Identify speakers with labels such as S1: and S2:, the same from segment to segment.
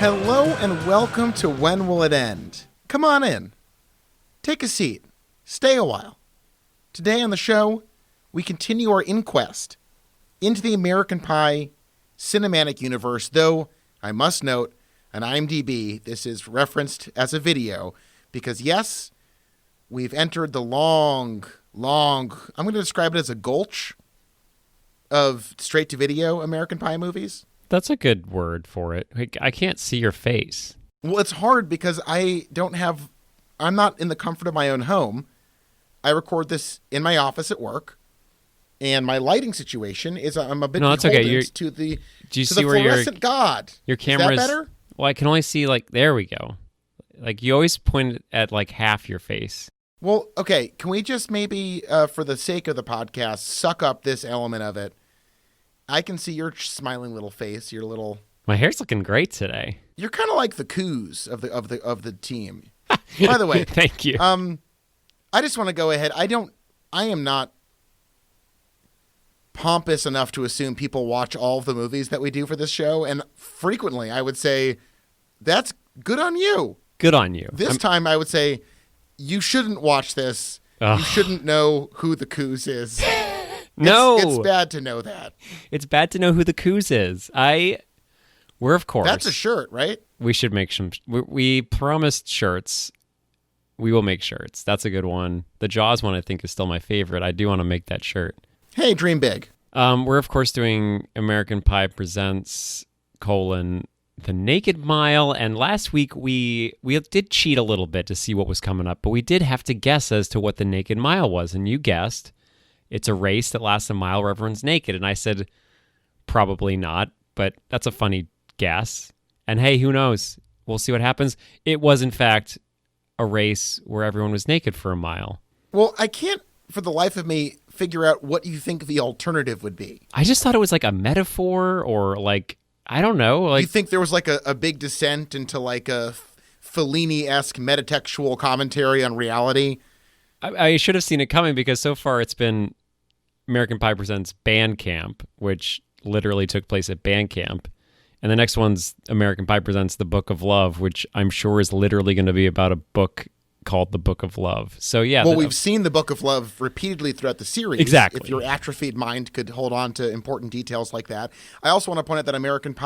S1: Hello and welcome to When Will It End? Come on in. Take a seat. Stay a while. Today on the show, we continue our inquest into the American Pie cinematic universe, though I must note, on IMDb, this is referenced as a video, because yes, we've entered the long, I'm going to describe it as a gulch of straight-to-video American Pie movies.
S2: That's a good word for it. I can't see your face.
S1: Well, it's hard because I'm not in the comfort of my own home. I record this in my office at work, and my lighting situation is I'm a bit beholden to the fluorescent god.
S2: Your camera
S1: is that better?
S2: Well, I can only see, there we go. You always point at, half your face.
S1: Well, okay, can we just maybe, for the sake of the podcast, suck up this element of it? I can see your smiling little face, your little...
S2: My hair's looking great today.
S1: You're kind of like the coos of the team. By the way,
S2: thank you.
S1: I just want to go ahead. I am not pompous enough to assume people watch all of the movies that we do for this show, and frequently I would say that's good on you.
S2: Good on you.
S1: This time I would say you shouldn't watch this.
S2: Ugh.
S1: You shouldn't know who the coos is.
S2: No.
S1: It's bad to know that.
S2: It's bad to know who the coos is. We're, of course.
S1: That's a shirt, right?
S2: We should make some. We promised shirts. We will make shirts. That's a good one. The Jaws one, I think, is still my favorite. I do want to make that shirt.
S1: Hey, dream big.
S2: We're, of course, doing American Pie Presents, The Naked Mile. And last week, we did cheat a little bit to see what was coming up. But we did have to guess as to what the Naked Mile was. And you guessed. It's a race that lasts a mile where everyone's naked. And I said, probably not. But that's a funny guess. And hey, who knows? We'll see what happens. It was, in fact, a race where everyone was naked for a mile.
S1: Well, I can't, for the life of me, figure out what you think the alternative would be.
S2: I just thought it was like a metaphor or I don't know.
S1: You think there was a big descent into a Fellini-esque metatextual commentary on reality?
S2: I should have seen it coming because so far it's been American Pie Presents Band Camp, which literally took place at band camp. And the next one's American Pie Presents The Book of Love, which I'm sure is literally going to be about a book called The Book of Love. So, yeah.
S1: Well, we've seen The Book of Love repeatedly throughout the series.
S2: Exactly.
S1: If your atrophied mind could hold on to important details like that. I also want to point out that American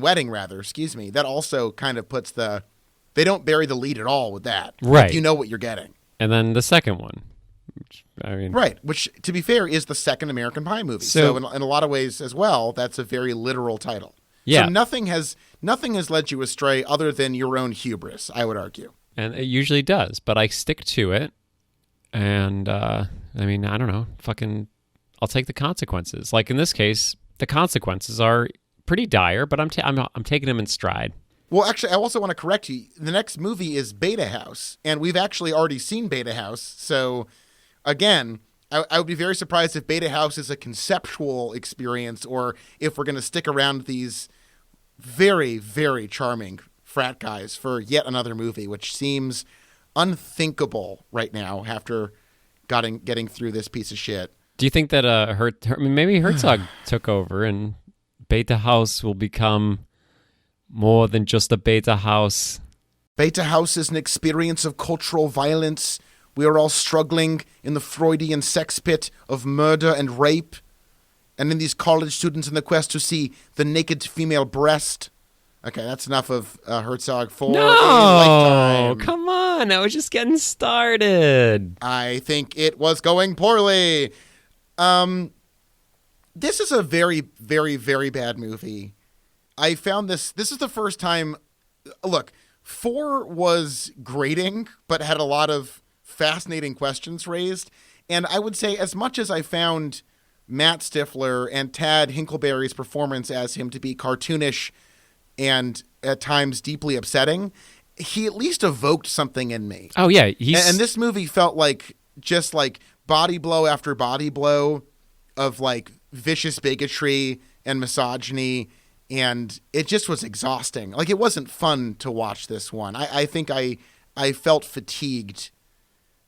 S1: Wedding, that also kind of puts they don't bury the lead at all with that.
S2: Right.
S1: You know what you're getting.
S2: And then the second one.
S1: Which, to be fair, is the second American Pie movie. So in a lot of ways as well, that's a very literal title.
S2: Yeah.
S1: So nothing has led you astray other than your own hubris, I would argue.
S2: And it usually does, but I stick to it. And, I don't know. I'll take the consequences. Like in this case, the consequences are pretty dire, but I'm taking them in stride.
S1: Well, actually, I also want to correct you. The next movie is Beta House, and we've actually already seen Beta House, so... Again, I would be very surprised if Beta House is a conceptual experience or if we're going to stick around these very, very charming frat guys for yet another movie, which seems unthinkable right now after getting through this piece of shit.
S2: Do you think that maybe Herzog took over and Beta House will become more than just a Beta House?
S1: Beta House is an experience of cultural violence. We are all struggling in the Freudian sex pit of murder and rape. And in these college students in the quest to see the naked female breast. Okay, that's enough of Herzog for a lifetime.
S2: Come on. I was just getting started.
S1: I think it was going poorly. This is a very, very, very bad movie. I found this is the first time. Look, 4 was grating, but had a lot of fascinating questions raised. And I would say as much as I found Matt Stifler and Tad Hinkleberry's performance as him to be cartoonish and at times deeply upsetting, he at least evoked something in me.
S2: Oh, yeah.
S1: And this movie felt just like body blow after body blow of vicious bigotry and misogyny. And it just was exhausting. It wasn't fun to watch this one. I think I felt fatigued.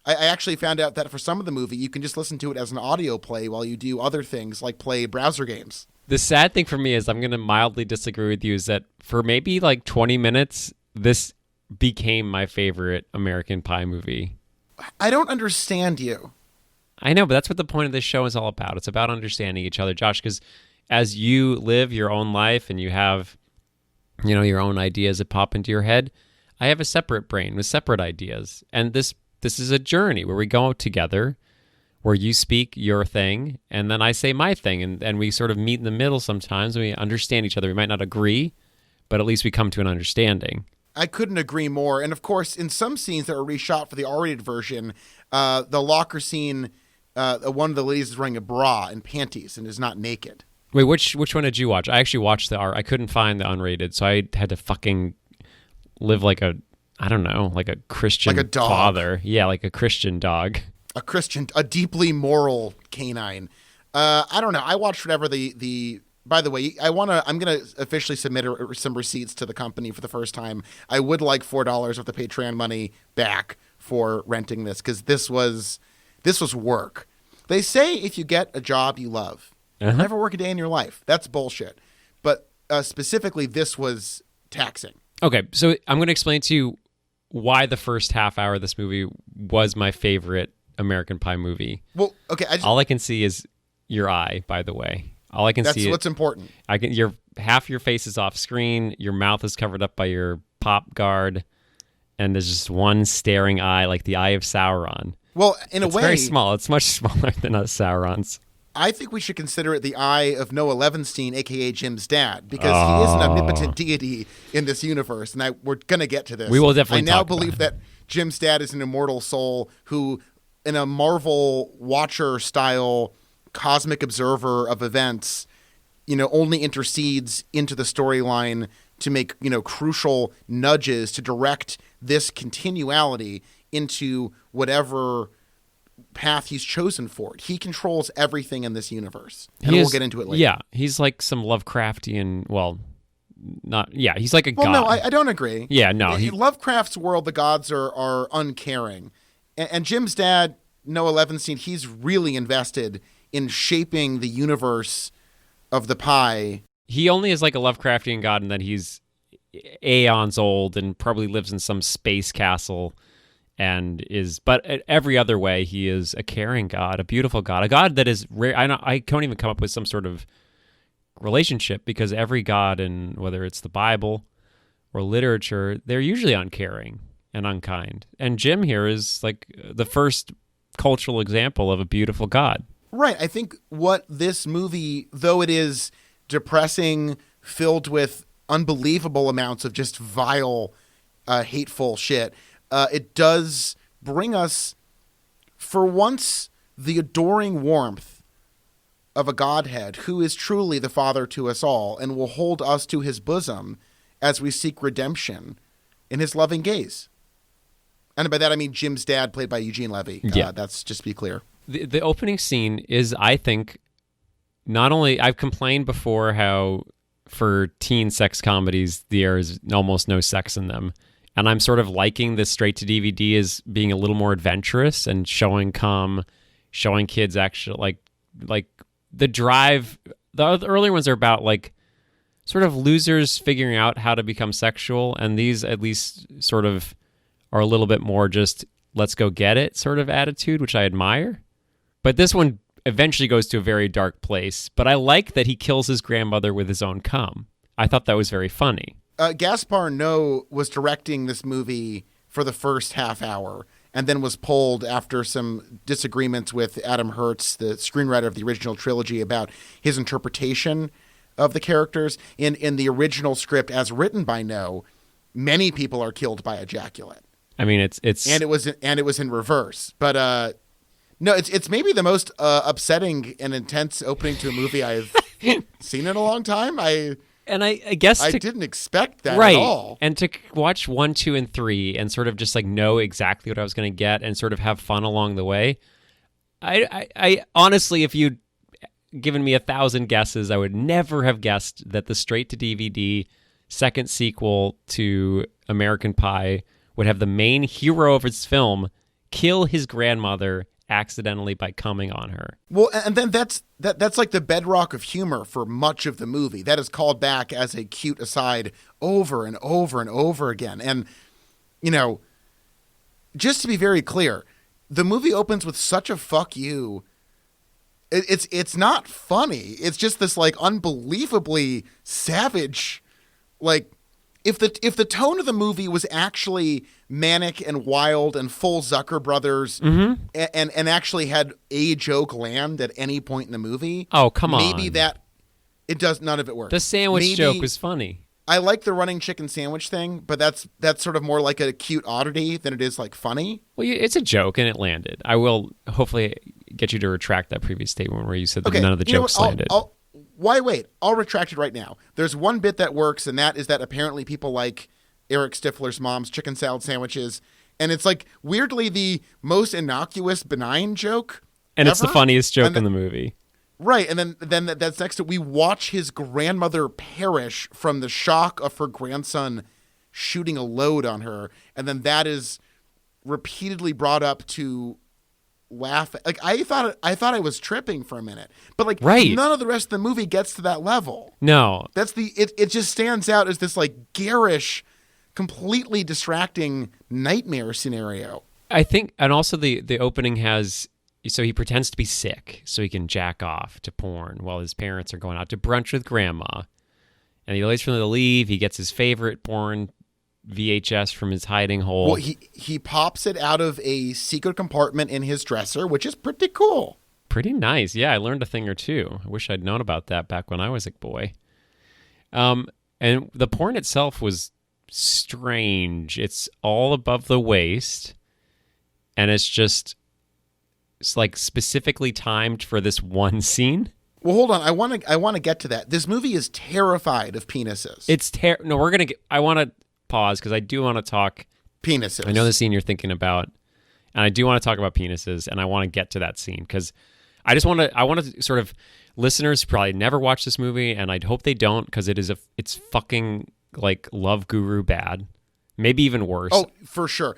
S1: I actually found out that for some of the movie, you can just listen to it as an audio play while you do other things like play browser games.
S2: The sad thing for me is I'm going to mildly disagree with you is that for maybe like 20 minutes, this became my favorite American Pie movie.
S1: I don't understand you.
S2: I know, but that's what the point of this show is all about. It's about understanding each other, Josh, because as you live your own life and you have, your own ideas that pop into your head, I have a separate brain with separate ideas. And this is a journey where we go together, where you speak your thing, and then I say my thing, and we sort of meet in the middle sometimes, and we understand each other. We might not agree, but at least we come to an understanding.
S1: I couldn't agree more. And of course, in some scenes that were reshot for the R-rated version, the locker scene, one of the ladies is wearing a bra and panties and is not naked.
S2: Wait, which one did you watch? I actually watched the R. I couldn't find the unrated, so I had to fucking live like a Christian
S1: like a dog.
S2: Father. Yeah, like a Christian dog.
S1: A deeply moral canine. I don't know. I watched whatever the. By the way, I'm gonna officially submit some receipts to the company for the first time. I would like $4 of the Patreon money back for renting this because this was work. They say if you get a job you love, you'll never work a day in your life. That's bullshit. But specifically, this was taxing.
S2: Okay, so I'm going to explain to you why the first half hour of this movie was my favorite American Pie movie.
S1: Well, okay.
S2: All I can see is your eye, by the way. All I can see.
S1: That's what's important.
S2: Half your face is off screen. Your mouth is covered up by your pop guard, and there's just one staring eye, like the eye of Sauron.
S1: Well, in a way,
S2: it's very small. It's much smaller than us Sauron's.
S1: I think we should consider it the eye of Noah Levinstein, a.k.a. Jim's dad, because he is an omnipotent deity in this universe, and we're going to get to this.
S2: We will definitely
S1: I now believe that Jim's dad is an immortal soul who, in a Marvel Watcher-style cosmic observer of events, only intercedes into the storyline to make, crucial nudges to direct this continuality into whatever path he's chosen for it. He controls everything in this universe. And we'll get into it later.
S2: Yeah, he's like some Lovecraftian, he's like a god.
S1: Well, no, I don't agree.
S2: Yeah, no.
S1: In Lovecraft's world, the gods are uncaring. And Jim's dad, Noah Levinstein, he's really invested in shaping the universe of the pie.
S2: He only is like a Lovecraftian god in that he's aeons old and probably lives in some space castle. But every other way, he is a caring God, a beautiful God, a God that is rare. I can't even come up with some sort of relationship because every God, whether it's the Bible or literature, they're usually uncaring and unkind. And Jim here is like the first cultural example of a beautiful God.
S1: Right. I think what this movie, though it is depressing, filled with unbelievable amounts of just vile, hateful shit, it does bring us, for once, the adoring warmth of a Godhead who is truly the Father to us all and will hold us to his bosom as we seek redemption in his loving gaze. And by that, I mean Jim's dad, played by Eugene Levy.
S2: Yeah.
S1: That's just to be clear.
S2: The opening scene is, I think, not only... I've complained before how for teen sex comedies, there is almost no sex in them. And I'm sort of liking this straight to DVD as being a little more adventurous and showing kids actually like the drive. The earlier ones are about like sort of losers figuring out how to become sexual, and these at least sort of are a little bit more just let's go get it sort of attitude, which I admire. But this one eventually goes to a very dark place. But I like that he kills his grandmother with his own cum. I thought that was very funny.
S1: Gaspar Noé was directing this movie for the first half hour and then was pulled after some disagreements with Adam Hertz, the screenwriter of the original trilogy, about his interpretation of the characters. In the original script, as written by Noé, many people are killed by ejaculate.
S2: I mean, it's
S1: and it was in reverse. But no, it's maybe the most upsetting and intense opening to a movie I've seen in a long time.
S2: I guess
S1: I didn't expect that at all.
S2: And to watch 1, 2, and 3 and sort of just like know exactly what I was going to get and sort of have fun along the way. I honestly, if you'd given me 1,000 guesses, I would never have guessed that the straight to DVD second sequel to American Pie would have the main hero of its film kill his grandmother accidentally by coming on her.
S1: Well, and then that's like the bedrock of humor for much of the movie. That is called back as a cute aside over and over and over again. And, you know, just to be very clear, the movie opens with such a fuck you. It's not funny. It's just this like unbelievably savage, like if the tone of the movie was actually manic and wild and full Zucker Brothers and actually had a joke land at any point in the movie.
S2: Oh, come on.
S1: Maybe that it does none of it works.
S2: The sandwich joke was funny.
S1: I like the running chicken sandwich thing, but that's sort of more like a cute oddity than it is like funny.
S2: Well, it's a joke and it landed. I will hopefully get you to retract that previous statement where you said that none of the jokes landed.
S1: Why wait? I'll retract it right now. There's one bit that works, and that is that apparently people like Eric Stifler's mom's chicken salad sandwiches, and it's like weirdly the most innocuous, benign joke.
S2: And
S1: ever.
S2: It's the funniest joke in the movie.
S1: Right, and then that's next to we watch his grandmother perish from the shock of her grandson shooting a load on her, and then that is repeatedly brought up to laugh. Like I thought I was tripping for a minute, but like none of the rest of the movie gets to that level.
S2: No,
S1: that's it just stands out as this like garish, completely distracting nightmare scenario.
S2: I think, and also the opening has. So he pretends to be sick so he can jack off to porn while his parents are going out to brunch with grandma. And he waits for them to leave. He gets his favorite porn VHS from his hiding hole.
S1: Well, he pops it out of a secret compartment in his dresser, which is pretty cool.
S2: Pretty nice. Yeah, I learned a thing or two. I wish I'd known about that back when I was a boy. And the porn itself was strange. It's all above the waist. And it's like specifically timed for this one scene.
S1: Well, hold on. I want to get to that. This movie is terrified of penises.
S2: No, we're going to I want to pause because I do want to talk
S1: penises.
S2: I know the scene you're thinking about, and I do want to talk about penises, and I want to get to that scene because I want to sort of, listeners probably never watch this movie, and I'd hope they don't because it's fucking like Love Guru bad. Maybe even worse.
S1: Oh, for sure.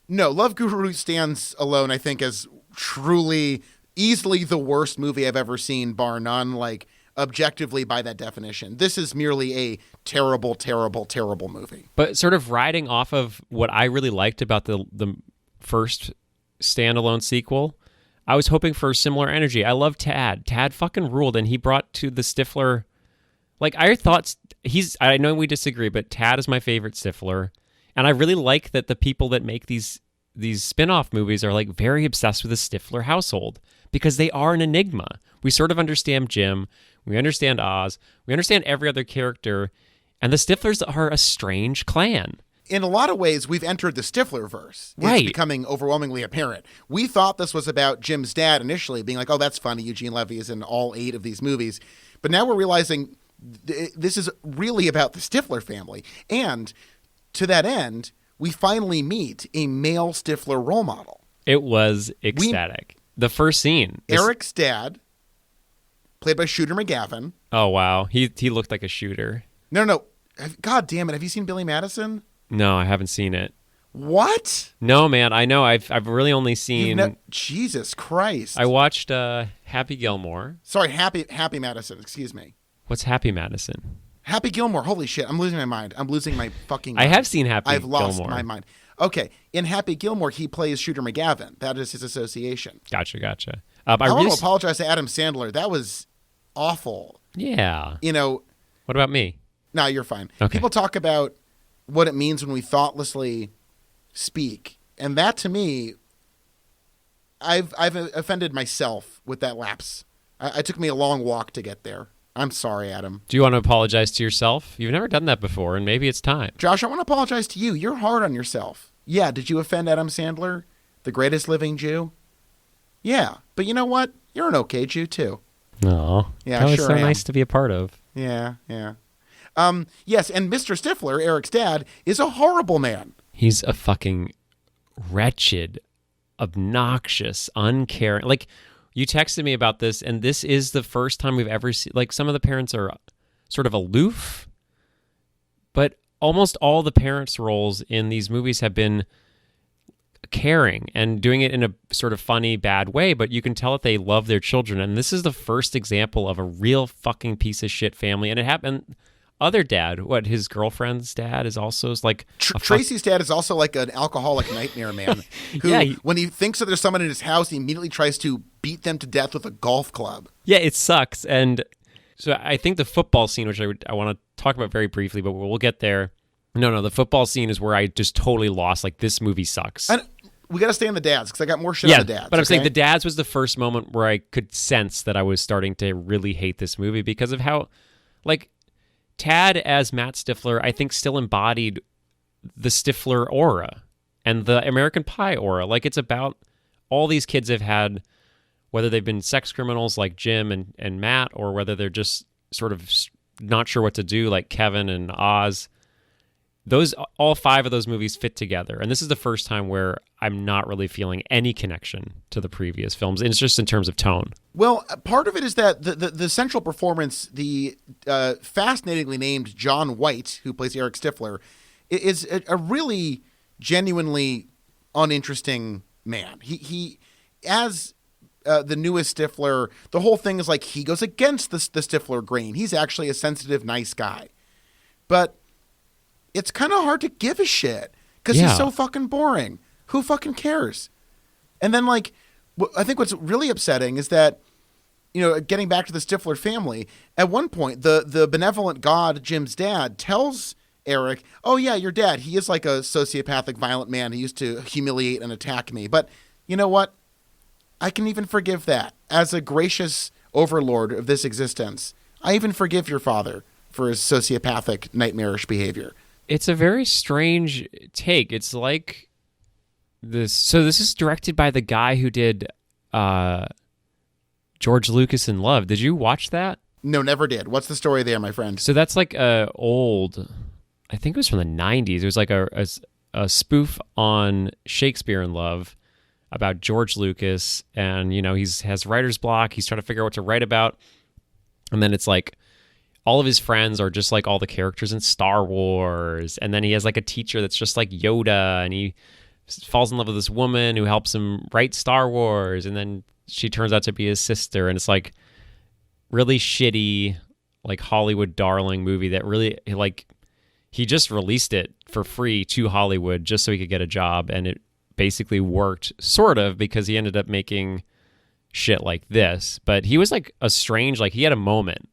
S1: No, Love Guru stands alone, I think, as truly, easily the worst movie I've ever seen, bar none, like, objectively by that definition. This is merely a terrible, terrible, terrible movie.
S2: But sort of riding off of what I really liked about the first standalone sequel, I was hoping for similar energy. I love Tad. Tad fucking ruled, and he brought to the Stifler... Like, I thought... I know we disagree, but Tad is my favorite Stifler. And I really like that the people that make these spin-off movies are like very obsessed with the Stifler household because they are an enigma. We sort of understand Jim, we understand Oz, we understand every other character, and the Stiflers are a strange clan.
S1: In a lot of ways, we've entered the Stiflerverse.
S2: Right.
S1: It's becoming overwhelmingly apparent. We thought this was about Jim's dad initially, being like, oh, that's funny, Eugene Levy is in all 8 of these movies. But now we're realizing this is really about the Stifler family. And to that end, we finally meet a male Stifler role model.
S2: It was ecstatic. The first scene.
S1: Eric's dad, played by Shooter McGavin.
S2: Oh, wow. He looked like a shooter.
S1: No. God damn it. Have you seen Billy Madison?
S2: No, I haven't seen it.
S1: What?
S2: No, man. I know. I've really only seen...
S1: Jesus Christ.
S2: I watched Happy Gilmore.
S1: Sorry, Happy Madison. Excuse me.
S2: What's Happy Madison?
S1: Happy Gilmore. Holy shit. I'm losing my mind. I'm losing my fucking mind.
S2: I have seen Happy
S1: I've
S2: Gilmore.
S1: lost my mind. Okay. In Happy Gilmore, he plays Shooter McGavin. That is his association.
S2: Gotcha.
S1: I want to apologize to Adam Sandler. That was awful.
S2: Yeah.
S1: You know.
S2: What about me?
S1: No, you're fine.
S2: Okay.
S1: People talk about what it means when we thoughtlessly speak. And that, to me, I've offended myself with that lapse. It took me a long walk to get there. I'm sorry, Adam.
S2: Do you want to apologize to yourself? You've never done that before, and maybe it's time.
S1: Josh, I want to apologize to you. You're hard on yourself. Yeah, did you offend Adam Sandler, the greatest living Jew? Yeah, but you know what? You're an okay Jew, too.
S2: No.
S1: Yeah,
S2: that was
S1: sure
S2: so
S1: am.
S2: nice to be a part of.
S1: Yeah. Yes, and Mr. Stifler, Eric's dad, is a horrible man.
S2: He's a fucking wretched, obnoxious, uncaring... Like... You texted me about this, and this is the first time we've ever seen... Like, some of the parents are sort of aloof, but almost all the parents' roles in these movies have been caring and doing it in a sort of funny, bad way, but you can tell that they love their children. And this is the first example of a real fucking piece of shit family. And it happened. Other dad, his girlfriend's dad is also like
S1: Tracy's dad is also like an alcoholic nightmare man who, when he thinks that there's someone in his house, he immediately tries to beat them to death with a golf club.
S2: Yeah, it sucks. And so I think the football scene, which I want to talk about very briefly, but we'll get there. No, the football scene is where I just totally lost. Like, this movie sucks.
S1: And we got to stay on the dads because I got more shit on the dads.
S2: But I'm saying the dads was the first moment where I could sense that I was starting to really hate this movie because of how, like, Tad as Matt Stifler, I think, still embodied the Stifler aura and the American Pie aura. Like, it's about all these kids have had, whether they've been sex criminals like Jim and Matt, or whether they're just sort of not sure what to do like Kevin and Oz. All 5 of those movies fit together. And this is the first time where I'm not really feeling any connection to the previous films. And it's just in terms of tone.
S1: Well, part of it is that the central performance, the fascinatingly named John White, who plays Eric Stifler, is a really genuinely uninteresting man. He as the newest Stifler, the whole thing is like he goes against the Stifler grain. He's actually a sensitive, nice guy. But it's kind of hard to give a shit because he's so fucking boring. Who fucking cares? And then, like, I think what's really upsetting is that, getting back to the Stifler family, at one point, the benevolent god, Jim's dad, tells Eric, oh, yeah, your dad, he is like a sociopathic, violent man. He used to humiliate and attack me. But you know what? I can even forgive that. As a gracious overlord of this existence, I even forgive your father for his sociopathic, nightmarish behavior.
S2: It's a very strange take. It's like this. So this is directed by the guy who did George Lucas in Love. Did you watch that?
S1: No, never did. What's the story there, my friend?
S2: So that's like I think it was from the 90s. It was like a spoof on Shakespeare in Love about George Lucas. And, he has writer's block. He's trying to figure out what to write about. And then it's like, all of his friends are just like all the characters in Star Wars. And then he has like a teacher that's just like Yoda, and he falls in love with this woman who helps him write Star Wars. And then she turns out to be his sister. And it's like really shitty, like Hollywood darling movie that really, like, he just released it for free to Hollywood just so he could get a job. And it basically worked sort of because he ended up making shit like this. But he was like a strange, like, he had a moment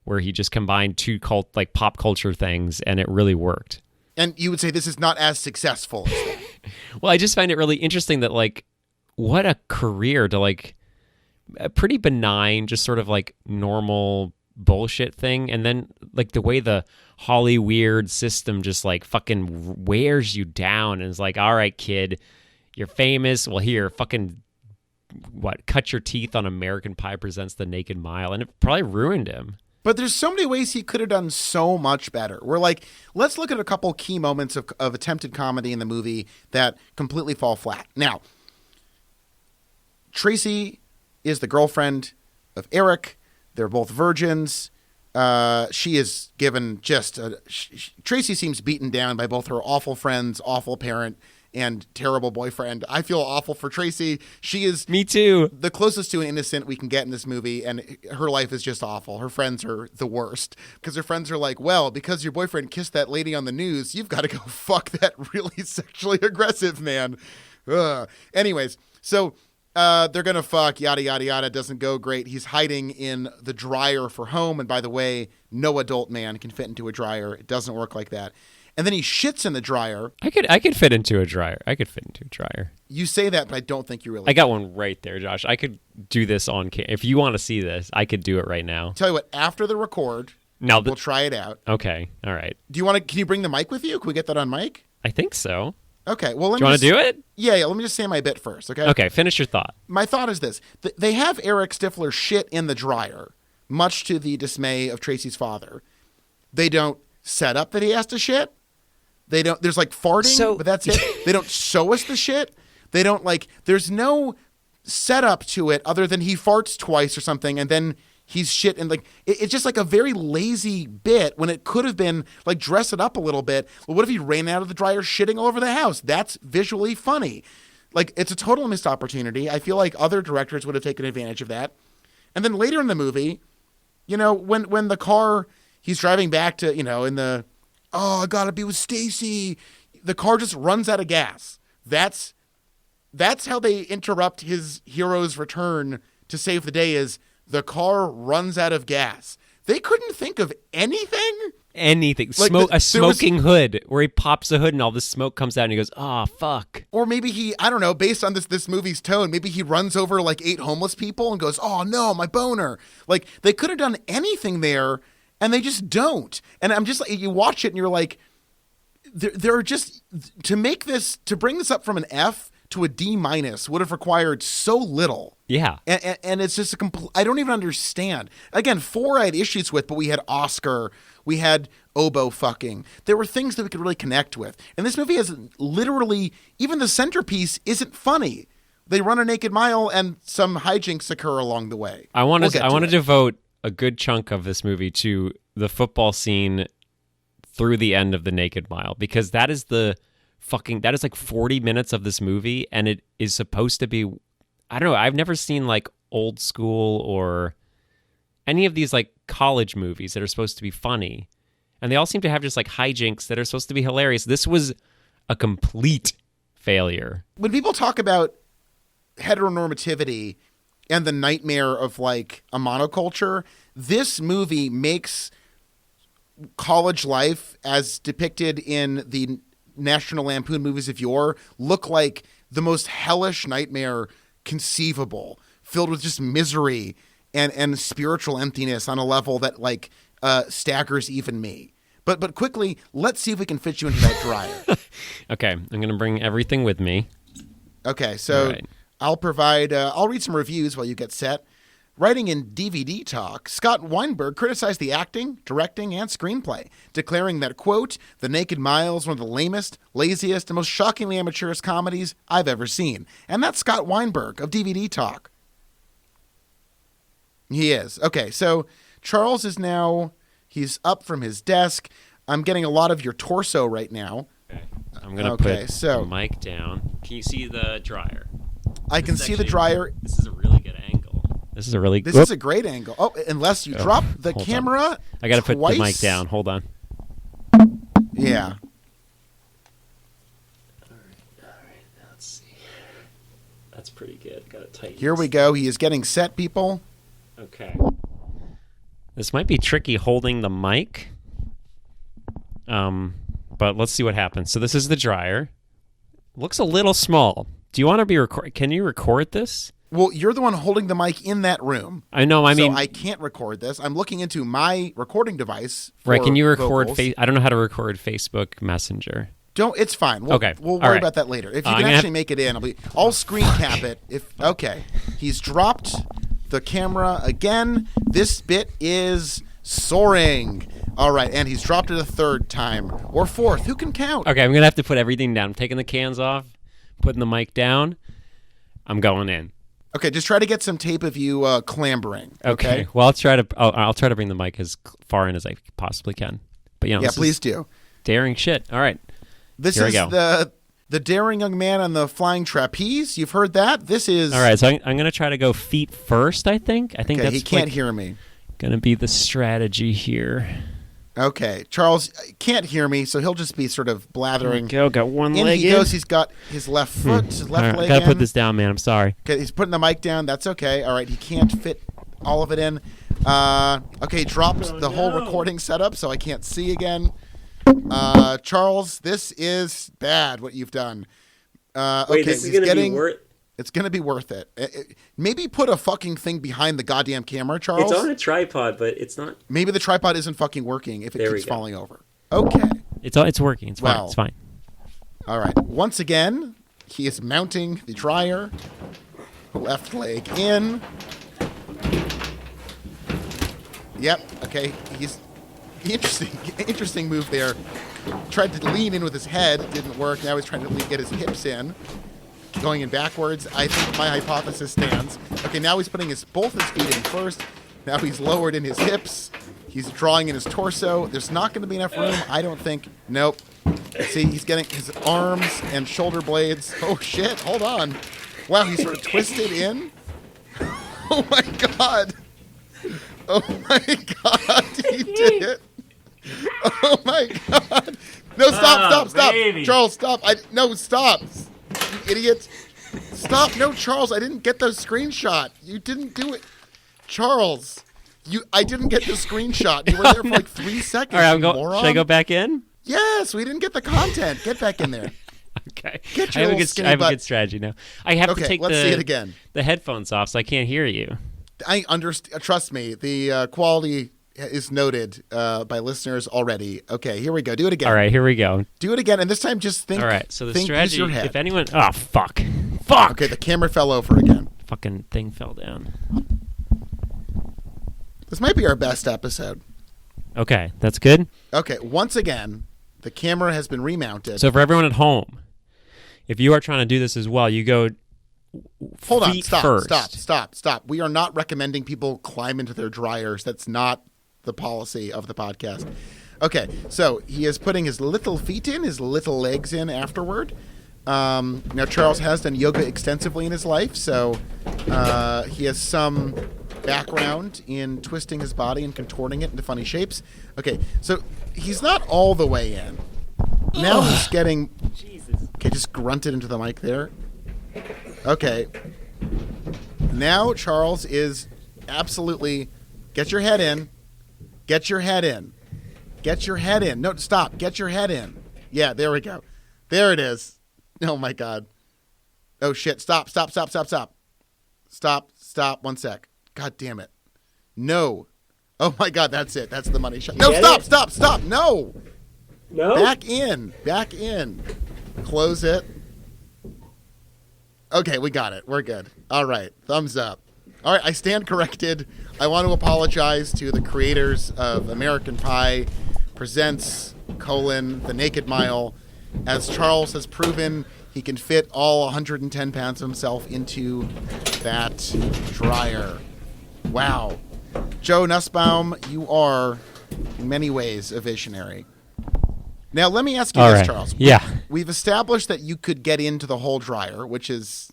S2: where he just combined 2 pop culture things, and it really worked.
S1: And you would say this is not as successful.
S2: Well, I just find it really interesting that, like, what a career to, like, a pretty benign, just sort of like normal bullshit thing, and then like the way the Holly weird system just like fucking wears you down and is like, all right, kid, you're famous. Well, here, fucking cut your teeth on American Pie Presents The Naked Mile, and it probably ruined him.
S1: But there's so many ways he could have done so much better. We're like, let's look at a couple key moments of attempted comedy in the movie that completely fall flat. Now, Tracy is the girlfriend of Eric. They're both virgins. She is given Tracy seems beaten down by both her awful friends, awful parent, and terrible boyfriend. I feel awful for Tracy. She is
S2: me too.
S1: The closest to an innocent we can get in this movie, and her life is just awful. Her friends are the worst because her friends are like, well, because your boyfriend kissed that lady on the news, you've got to go fuck that really sexually aggressive man. Ugh. Anyways, so they're going to fuck, yada, yada, yada. Doesn't go great. He's hiding in the dryer for home. And by the way, no adult man can fit into a dryer. It doesn't work like that. And then he shits in the dryer.
S2: I could fit into a dryer.
S1: You say that, but I don't think you really
S2: I got one right there, Josh. I could do this on camera. If you want to see this, I could do it right now.
S1: Tell you what, after the record, we'll try it out.
S2: Okay. All right.
S1: Can you bring the mic with you? Can we get that on mic?
S2: I think so.
S1: Okay. Well,
S2: do you want to do it?
S1: Yeah. Let me just say my bit first, okay?
S2: Okay. Finish your thought.
S1: My thought is this. They have Eric Stifler shit in the dryer, much to the dismay of Tracy's father. They don't set up that he has to shit. They don't. There's like farting, but that's it. They don't show us the shit. They don't there's no setup to it other than he farts twice or something, and then he's shit, and like it's just like a very lazy bit when it could have been like dress it up a little bit. Well, what if he ran out of the dryer shitting all over the house? That's visually funny. Like, it's a total missed opportunity. I feel like other directors would have taken advantage of that. And then later in the movie, you know, when the car he's driving back to, you know, in the, oh, I gotta be with Stacy, the car just runs out of gas. That's how they interrupt his hero's return to save the day, is the car runs out of gas. They couldn't think of anything.
S2: Anything.
S1: Like
S2: a smoking hood where he pops the hood and all the smoke comes out and he goes, oh, fuck.
S1: Or maybe he, I don't know, based on this movie's tone, maybe he runs over like 8 homeless people and goes, oh no, my boner. Like, they could have done anything there and they just don't. And I'm just like, you watch it and you're like, they're just, to bring this up from an F to a D- would have required so little.
S2: Yeah.
S1: And it's just I don't even understand. Again, 4 I had issues with, but we had Oscar, we had oboe fucking. There were things that we could really connect with. And this movie has literally, even the centerpiece isn't funny. They run a naked mile and some hijinks occur along the way.
S2: I want to devote a good chunk of this movie to the football scene through the end of the naked mile, because that is like 40 minutes of this movie, and it is supposed to be, I don't know, I've never seen like Old School or any of these like college movies that are supposed to be funny, and they all seem to have just like hijinks that are supposed to be hilarious. This was a complete failure.
S1: When people talk about heteronormativity and the nightmare of like a monoculture, this movie makes college life as depicted in the National Lampoon movies of yore look like the most hellish nightmare conceivable, filled with just misery and spiritual emptiness on a level that like staggers even me. But quickly, let's see if we can fit you into that dryer.
S2: Okay, I'm going to bring everything with me.
S1: Okay, so right. I'll read some reviews while you get set. Writing in DVD Talk, Scott Weinberg criticized the acting, directing, and screenplay, declaring that, quote, The Naked Mile is one of the lamest, laziest, and most shockingly amateurish comedies I've ever seen. And that's Scott Weinberg of DVD Talk. He is. Okay, so Charles is now, he's up from his desk. I'm getting a lot of your torso right now.
S2: Okay. I'm going to put the mic down. Can you see the dryer?
S1: I can see the dryer.
S2: This is a really good angle. This is a
S1: great angle. Oh, unless you drop the camera.
S2: I got to put the mic down. Hold on.
S1: Yeah.
S2: All right. Let's see. That's pretty good. Got to tighten.
S1: Here we go. He is getting set, people.
S2: Okay. This might be tricky holding the mic. But let's see what happens. So this is the dryer. Looks a little small. Do you want to be Can you record this?
S1: Well, you're the one holding the mic in that room.
S2: I know. I mean,
S1: I can't record this. I'm looking into my recording device.
S2: Right? Can you record? I don't know how to record Facebook Messenger.
S1: It's fine.
S2: Okay.
S1: We'll worry about that later. If you can actually make it in, I'll screen cap it. Okay. He's dropped the camera again. This bit is soaring. All right, and he's dropped it a 3rd time or 4th. Who can count?
S2: Okay, I'm gonna have to put everything down. I'm taking the cans off, putting the mic down. I'm going in.
S1: Okay, just try to get some tape of you clambering. Okay.
S2: Well, I'll try to bring the mic as far in as I possibly can. But
S1: yeah, please do.
S2: Daring shit. All right.
S1: This is the daring young man on the flying trapeze. You've heard that. This is
S2: all right. So I'm going to try to go feet first. I think
S1: okay,
S2: that's
S1: he can't hear me.
S2: Going to be the strategy here.
S1: Okay, Charles can't hear me, so he'll just be sort of blathering.
S2: Go, got one
S1: in
S2: leg
S1: he goes. He's got his left foot, his left leg.
S2: I gotta put this down, man. I'm sorry.
S1: Okay, he's putting the mic down. That's okay. All right, he can't fit all of it in. Okay, he dropped the whole recording setup, so I can't see again. Charles, this is bad. What you've done.
S2: Wait, this is gonna be worth.
S1: It's going to be worth it. Maybe put a fucking thing behind the goddamn camera, Charles.
S2: It's on a tripod, but it's not.
S1: Maybe the tripod isn't fucking working if it keeps falling over. Okay.
S2: It's working. It's fine. It's fine.
S1: All right. Once again, he is mounting the dryer. Left leg in. Yep. Okay. He's interesting move there. Tried to lean in with his head. Didn't work. Now he's trying to get his hips in. Going in backwards. I think my hypothesis stands. Okay, now he's putting both his feet in first. Now he's lowered in his hips. He's drawing in his torso. There's not going to be enough room, I don't think. Nope. See, he's getting his arms and shoulder blades. Oh, shit. Hold on. Wow, he's sort of twisted in. Oh, my God. Oh, my God. He did it. Oh, my God. No, stop.
S2: Baby.
S1: Charles, stop. No, stop. You idiot. Stop. No, Charles, I didn't get the screenshot. You didn't do it. Charles, I didn't get the screenshot. You were there for like 3 seconds,
S2: All right,
S1: moron.
S2: should I go back in?
S1: Yes, we didn't get the content. Get back in there.
S2: Okay.
S1: Get
S2: I
S1: your
S2: have,
S1: little skinny
S2: I have a
S1: butt.
S2: good strategy now. I have to take
S1: let's see it again.
S2: the headphones off so I can't hear you.
S1: I understand. Trust me, the quality is noted by listeners already. Okay, here we go. Do it again.
S2: All right, here we go.
S1: Do it again, and this time just think.
S2: All right, so the
S1: use
S2: strategy,
S1: your head.
S2: if anyone... Oh, fuck.
S1: Okay, the camera fell over again.
S2: Fucking thing fell down.
S1: This might be our best episode.
S2: Okay, that's good.
S1: Okay, once again, the camera has been remounted.
S2: So for everyone at home, if you are trying to do this as well, you go
S1: Hold on,
S2: feet first.
S1: stop. We are not recommending people climb into their dryers. That's not the policy of the podcast. Okay, so he is putting his little feet in, his little legs in afterward. Now, Charles has done yoga extensively in his life, so he has some background in twisting his body and contorting it into funny shapes. Okay, so he's not all the way in. Now he's getting...
S2: Jesus.
S1: Okay, just grunted into the mic there. Okay. Now Charles is absolutely... Get your head in. Get your head in. Get your head in. No, stop. Get your head in. Yeah, there we go. There it is. Oh, my God. Oh, shit. Stop. Stop. 1 sec. God damn it. No. Oh, my God. That's it. That's the money shot. No, stop. No.
S2: No?
S1: Back in. Close it. Okay, we got it. We're good. All right. Thumbs up. All right, I stand corrected. I want to apologize to the creators of American Pie presents, The Naked Mile. As Charles has proven, he can fit all 110 pounds of himself into that dryer. Wow. Joe Nussbaum, you are, in many ways, a visionary. Now, let me ask you this, Charles.
S2: Yeah.
S1: We've established that you could get into the whole dryer, which is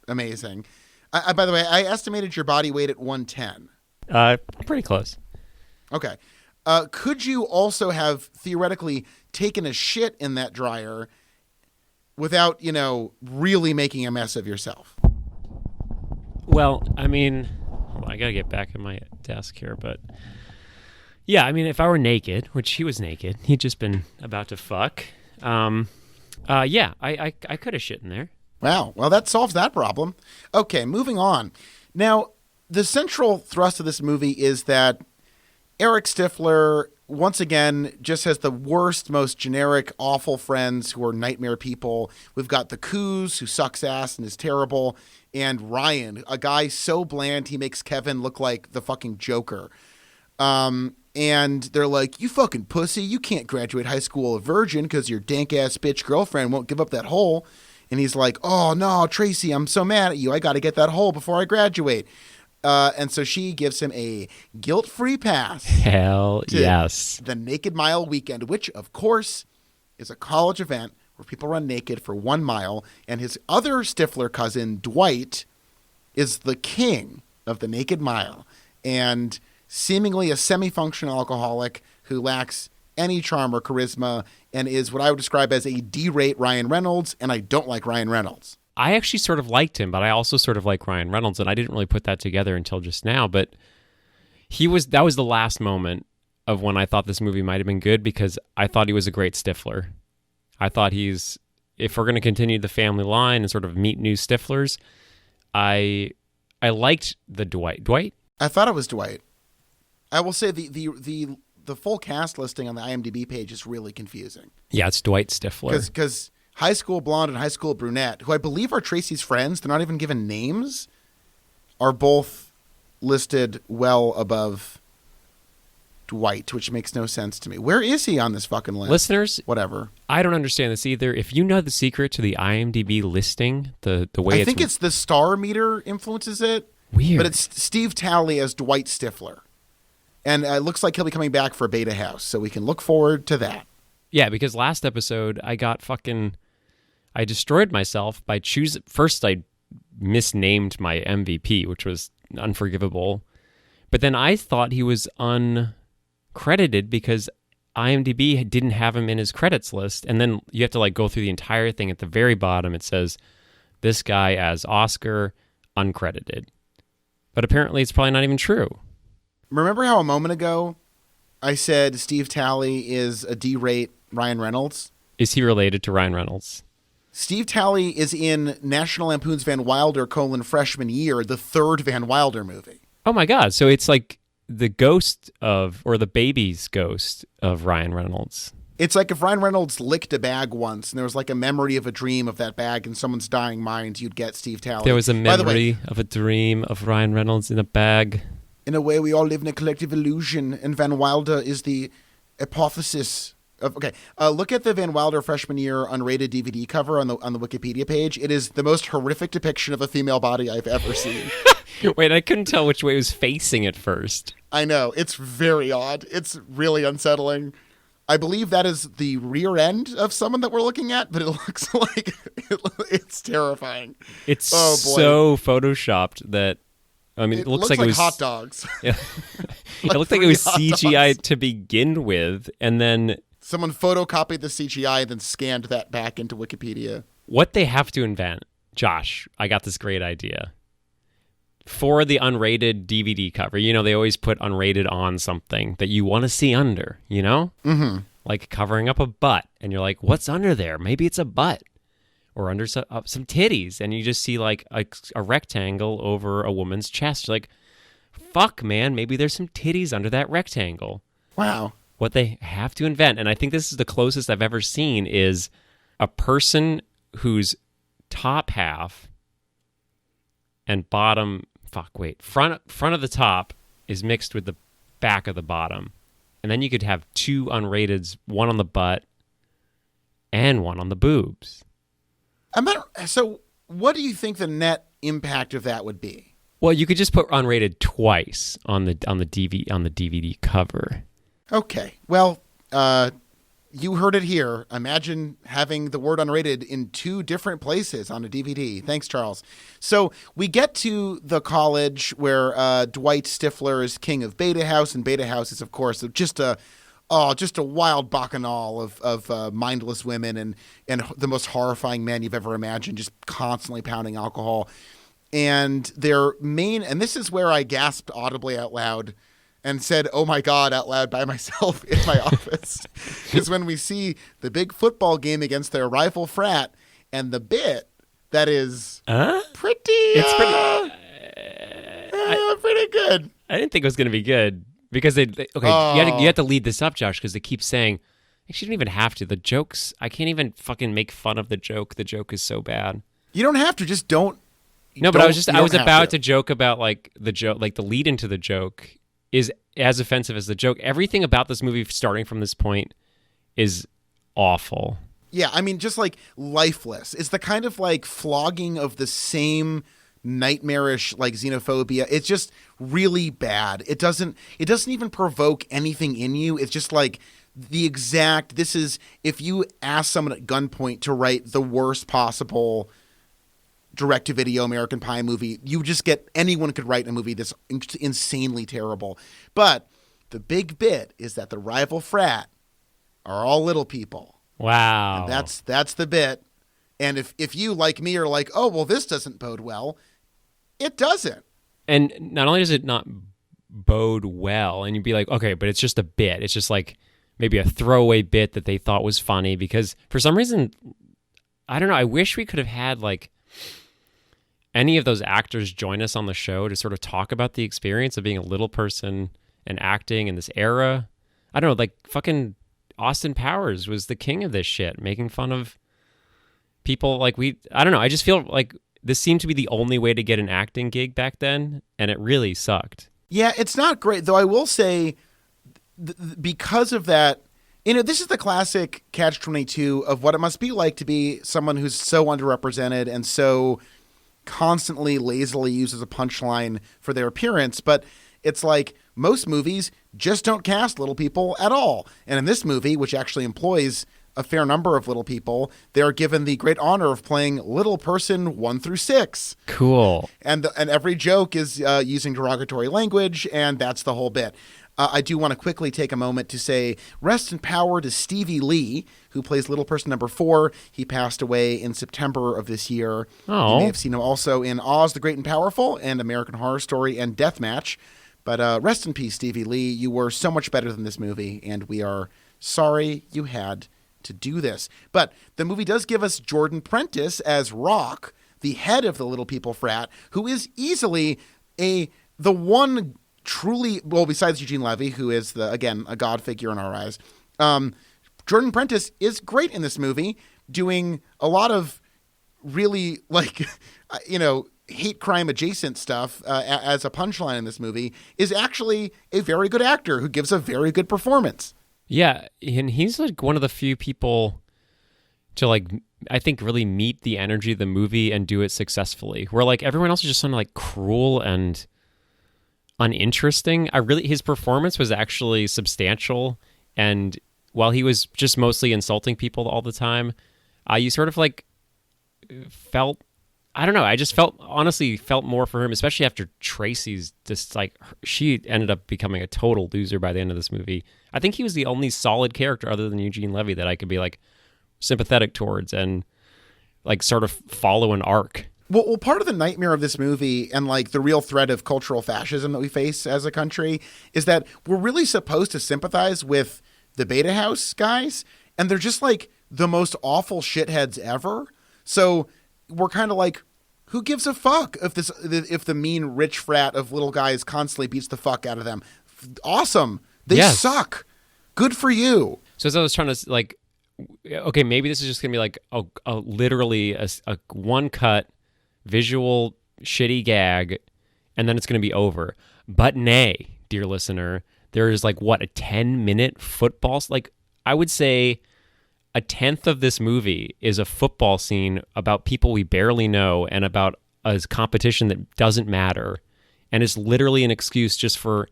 S1: amazing. By the way, I estimated your body weight at 110.
S2: Pretty close.
S1: Okay. Could you also have theoretically taken a shit in that dryer without, really making a mess of yourself?
S2: Well, I mean, hold on, I got to get back at my desk here, but yeah, I mean, if I were naked, which he was naked, he'd just been about to fuck. Yeah, I could have shit in there.
S1: Wow. Well, that solves that problem. Okay, moving on. Now, the central thrust of this movie is that Eric Stifler, once again, just has the worst, most generic, awful friends who are nightmare people. We've got the Coos, who sucks ass and is terrible, and Ryan, a guy so bland he makes Kevin look like the fucking Joker. And they're like, you fucking pussy, you can't graduate high school a virgin because your dank-ass bitch girlfriend won't give up that hole. And he's like, oh, no, Tracy, I'm so mad at you. I got to get that hole before I graduate. And so she gives him a guilt-free pass.
S2: Hell yes.
S1: The Naked Mile weekend, which, of course, is a college event where people run naked for 1 mile. And his other Stifler cousin, Dwight, is the king of the Naked Mile and seemingly a semi-functional alcoholic who lacks any charm or charisma and is what I would describe as a D-rate Ryan Reynolds, and I don't like Ryan Reynolds.
S2: I actually sort of liked him, but I also sort of like Ryan Reynolds, and I didn't really put that together until just now, but that was the last moment of when I thought this movie might have been good because I thought he was a great Stifler. I thought if we're going to continue the family line and sort of meet new Stiflers, I liked the Dwight. Dwight?
S1: I thought it was Dwight. I will say the full cast listing on the IMDb page is really confusing.
S2: Yeah, it's Dwight Stifler.
S1: Because high school blonde and high school brunette, who I believe are Tracy's friends, they're not even given names, are both listed well above Dwight, which makes no sense to me. Where is he on this fucking list?
S2: Listeners,
S1: whatever.
S2: I don't understand this either. If you know the secret to the IMDb listing, the way
S1: I think it's the star meter influences it.
S2: Weird.
S1: But it's Steve Talley as Dwight Stifler. And it looks like he'll be coming back for Beta House, so we can look forward to that.
S2: Yeah, because last episode I destroyed myself by first I misnamed my MVP, which was unforgivable. But then I thought he was uncredited because IMDb didn't have him in his credits list. And then you have to go through the entire thing. At the very bottom, it says, this guy as Oscar, uncredited. But apparently it's probably not even true.
S1: Remember how a moment ago I said Steve Talley is a D-rate Ryan Reynolds?
S2: Is he related to Ryan Reynolds?
S1: Steve Talley is in National Lampoon's Van Wilder, freshman year, the third Van Wilder movie.
S2: Oh my God. So it's like the ghost or the baby's ghost of Ryan Reynolds.
S1: It's like if Ryan Reynolds licked a bag once and there was a memory of a dream of that bag in someone's dying mind, you'd get Steve Talley.
S2: There was a memory of a dream of Ryan Reynolds in a bag.
S1: In a way, we all live in a collective illusion, and Van Wilder is the hypothesis of... Okay, look at the Van Wilder freshman year unrated DVD cover on the Wikipedia page. It is the most horrific depiction of a female body I've ever seen.
S2: Wait, I couldn't tell which way it was facing at first.
S1: I know. It's very odd. It's really unsettling. I believe that is the rear end of someone that we're looking at, but it looks like it's terrifying.
S2: It's so photoshopped that... I mean, it looks like it was
S1: hot dogs.
S2: Yeah. It looked like it was CGI to begin with, and then
S1: someone photocopied the CGI and then scanned that back into Wikipedia.
S2: What they have to invent, Josh, I got this great idea. For the unrated DVD cover, they always put unrated on something that you want to see under,
S1: Mm-hmm.
S2: Like covering up a butt, and you're like, what's under there? Maybe it's a butt. Or under some titties, and you just see a rectangle over a woman's chest. You're like, fuck, man, maybe there's some titties under that rectangle.
S1: Wow.
S2: What they have to invent, and I think this is the closest I've ever seen, is a person whose top half and front of the top is mixed with the back of the bottom. And then you could have two unrateds, one on the butt and one on the boobs.
S1: So what do you think the net impact of that would be?
S2: Well, you could just put unrated twice on the DVD cover.
S1: Okay. Well, you heard it here. Imagine having the word unrated in two different places on a DVD. Thanks, Charles. So we get to the college where Dwight Stifler is king of Beta House, and Beta House is, of course, just a wild bacchanal of mindless women and the most horrifying men you've ever imagined, just constantly pounding alcohol. And and this is where I gasped audibly out loud and said, oh my God, out loud by myself in my office, is when we see the big football game against their rival frat and the bit that is pretty good.
S2: I didn't think it was going to be good. Because you have to lead this up, Josh, because they keep saying, actually, you don't even have to. The jokes, I can't even fucking make fun of the joke. The joke is so bad.
S1: You don't have to. Just don't.
S2: No, but I was about to joke about the joke, the lead into the joke is as offensive as the joke. Everything about this movie, starting from this point, is awful.
S1: Yeah, I mean, just lifeless. It's the kind of flogging of the same nightmarish xenophobia. It's just really bad. It doesn't even provoke anything in you. It's just this is if you ask someone at gunpoint to write the worst possible direct-to-video American Pie movie, you just get anyone could write a movie that's insanely terrible. But the big bit is that the rival frat are all little people.
S2: Wow.
S1: And that's the bit. And if you, like me, are like, oh, well, this doesn't bode well, it doesn't.
S2: And not only does it not bode well, and you'd be like, okay, but it's just a bit. It's just maybe a throwaway bit that they thought was funny because for some reason, I don't know, I wish we could have had any of those actors join us on the show to sort of talk about the experience of being a little person and acting in this era. I don't know, fucking Austin Powers was the king of this shit, making fun of people I don't know, I just feel like this seemed to be the only way to get an acting gig back then, and it really sucked. Yeah,
S1: it's not great, though I will say, because of that, this is the classic catch-22 of what it must be like to be someone who's so underrepresented and so constantly lazily used as a punchline for their appearance, but it's like most movies just don't cast little people at all. And in this movie, which actually employs a fair number of little people, they are given the great honor of playing little person 1 through 6.
S2: Cool.
S1: And every joke is using derogatory language, and that's the whole bit. I do want to quickly take a moment to say rest in power to Stevie Lee, who plays little person number 4. He passed away in September of this year.
S2: Oh.
S1: You may have seen him also in Oz the Great and Powerful and American Horror Story and Deathmatch. But rest in peace, Stevie Lee. You were so much better than this movie, and we are sorry you had to do this. But the movie does give us Jordan Prentice as Rock, the head of the Little People frat, who is easily the one truly, well, besides Eugene Levy, who is, again, a god figure in our eyes. Jordan Prentice is great in this movie, doing a lot of really, hate crime adjacent stuff as a punchline in this movie, is actually a very good actor who gives a very good performance.
S2: Yeah, and he's like one of the few people to I think really meet the energy of the movie and do it successfully. Where everyone else is just kind of cruel and uninteresting. His performance was actually substantial, and while he was just mostly insulting people all the time, you sort of felt, I don't know, I just honestly felt more for him, especially after Tracy's just she ended up becoming a total loser by the end of this movie. I think he was the only solid character other than Eugene Levy that I could be sympathetic towards and sort of follow an arc.
S1: Well, part of the nightmare of this movie and the real threat of cultural fascism that we face as a country is that we're really supposed to sympathize with the Beta House guys, and they're just the most awful shitheads ever. So we're kind of who gives a fuck if the mean rich frat of little guys constantly beats the fuck out of them? Awesome. They suck. Good for you.
S2: So as I was trying to okay, maybe this is just gonna be literally a one cut visual shitty gag, and then it's gonna be over. But nay, dear listener, there is a 10-minute football. I would say a tenth of this movie is a football scene about people we barely know and about a competition that doesn't matter, and it's literally an excuse just for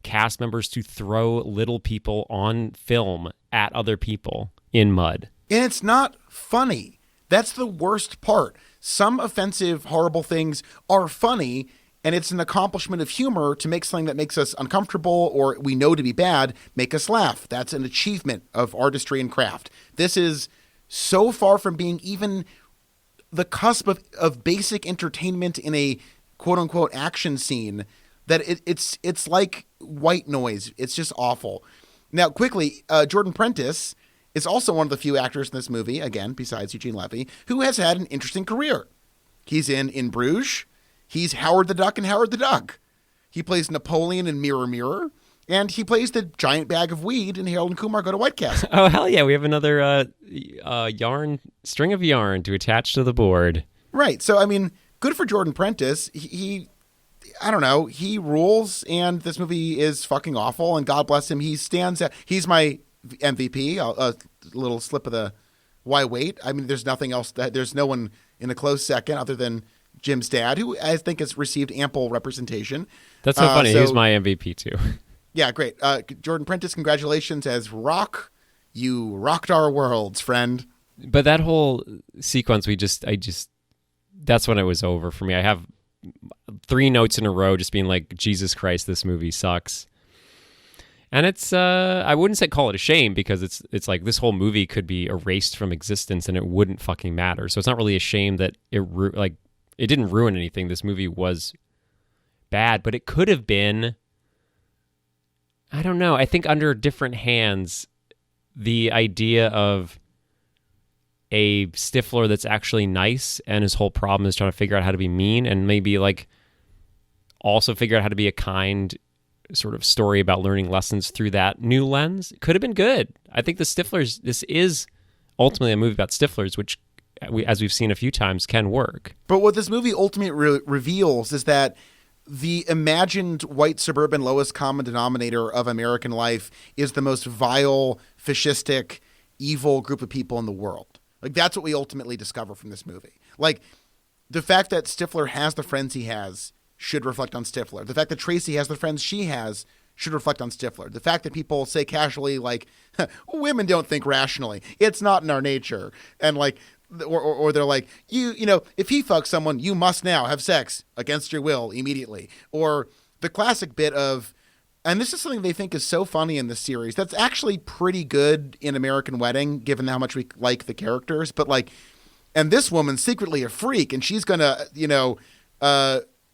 S2: cast members to throw little people on film at other people in mud.
S1: And it's not funny. That's the worst part. Some offensive, horrible things are funny, and it's an accomplishment of humor to make something that makes us uncomfortable or we know to be bad make us laugh. That's an achievement of artistry and craft. This is so far from being even the cusp of basic entertainment in a quote-unquote action scene that it's like white noise. It's just awful. Now, quickly, Jordan Prentice is also one of the few actors in this movie, again, besides Eugene Levy, who has had an interesting career. He's in Bruges. He's Howard the Duck in Howard the Duck. He plays Napoleon in Mirror Mirror. And he plays the giant bag of weed in Harold and Kumar Go to White Castle.
S2: Oh, hell yeah. We have another string of yarn to attach to the board.
S1: Right. So, I mean, good for Jordan Prentice. I don't know. He rules, and this movie is fucking awful, and God bless him. He's my MVP. A little slip of the why wait. I mean, there's nothing else. There's no one in a close second other than Jim's dad, who I think has received ample representation.
S2: That's so funny. He was my MVP, too.
S1: Yeah, great. Jordan Prentice, congratulations as Rock. You rocked our worlds, friend.
S2: But that whole sequence, that's when it was over for me. I have 3 notes in a row just being Jesus Christ, this movie sucks. And it's, I wouldn't call it a shame, because it's this whole movie could be erased from existence and it wouldn't fucking matter. So it's not really a shame that it didn't ruin anything. This movie was bad, but it could have been, I don't know. I think under different hands, the idea of a Stifler that's actually nice and his whole problem is trying to figure out how to be mean and maybe also figure out how to be a kind sort of story about learning lessons through that new lens could have been good. I think this is ultimately a movie about Stiflers, which as we've seen a few times can work. But
S1: what this movie ultimately reveals is that the imagined white suburban lowest common denominator of American life is the most vile, fascistic, evil group of people in the world. That's what we ultimately discover from this movie. the fact that Stifler has the friends he has should reflect on Stifler. The fact that Tracy has the friends she has should reflect on Stifler. The fact that people say casually, like, women don't think rationally. It's not in our nature. And like, or they're like, you know, if he fucks someone, you must now have sex against your will immediately. Or the classic bit of, and this is something they think is so funny in this series that's actually pretty good in American Wedding, given how much we like the characters. But like, and this woman's secretly a freak, and she's gonna, you know,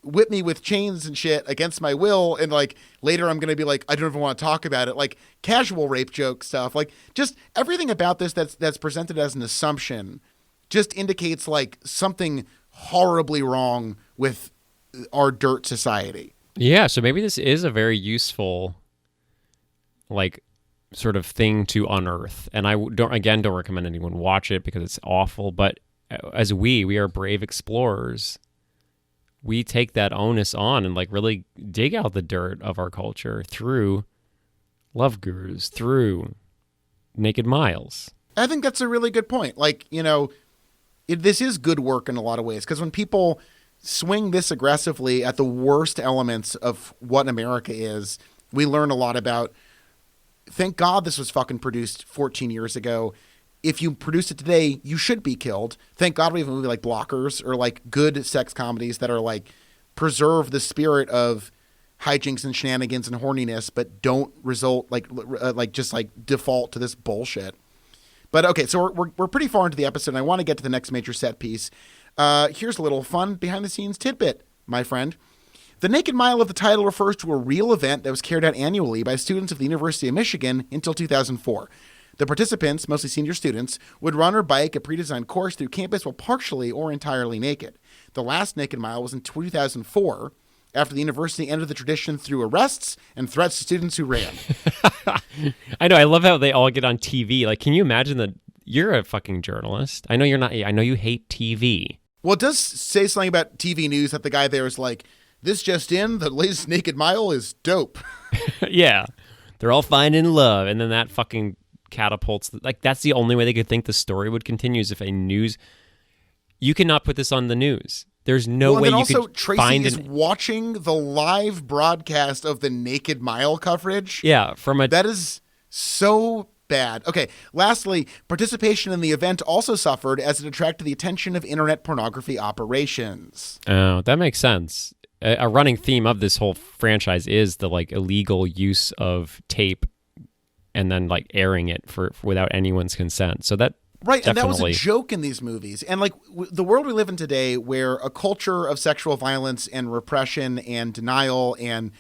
S1: whip me with chains and shit against my will. And like later I'm gonna be like, I don't even want to talk about it. Like casual rape joke stuff. Like just everything about this that's presented as an assumption just indicates like something horribly wrong with our dirt society.
S2: Yeah, so maybe this is a very useful, like, sort of thing to unearth. And I don't recommend anyone watch it because it's awful. But as we are brave explorers, we take that onus on and like really dig out the dirt of our culture through Love Gurus, through Naked Miles.
S1: I think that's a really good point. Like, you know, this is good work in a lot of ways, because when people swing this aggressively at the worst elements of what America is, we learn a lot about, thank God this was fucking produced 14 years ago. If you produce it today, you should be killed. Thank God we have a movie like Blockers, or like good sex comedies that are like preserve the spirit of hijinks and shenanigans and horniness, but don't result like just like default to this bullshit. But okay, so we're pretty far into the episode, and I want to get to the next major set piece. Here's a little fun behind-the-scenes tidbit, my friend. The Naked Mile of the title refers to a real event that was carried out annually by students of the University of Michigan until 2004. The participants, mostly senior students, would run or bike a pre-designed course through campus while partially or entirely naked. The last Naked Mile was in 2004, after the university ended the tradition through arrests and threats to students who ran.
S2: I know. I love how they all get on TV. Like, can you imagine that you're a fucking journalist? I know you're not. I know you hate TV.
S1: Well, it does say something about TV news that the guy there is like, this just in, the latest Naked Mile is dope.
S2: Yeah. They're all finding love. And then that fucking catapults. Like, that's the only way they could think the story would continue, is if a news. You cannot put this on the news. There's no way you could
S1: Tracy
S2: find
S1: is watching the live broadcast of the Naked Mile coverage.
S2: Yeah,
S1: that is so bad. Okay, lastly, participation in the event also suffered as it attracted the attention of internet pornography operations.
S2: Oh, that makes sense. A running theme of this whole franchise is the like illegal use of tape and then like airing it for without anyone's consent. So that
S1: right, and that was a joke in these movies. And like the world we live in today, where a culture of sexual violence and repression and denial, and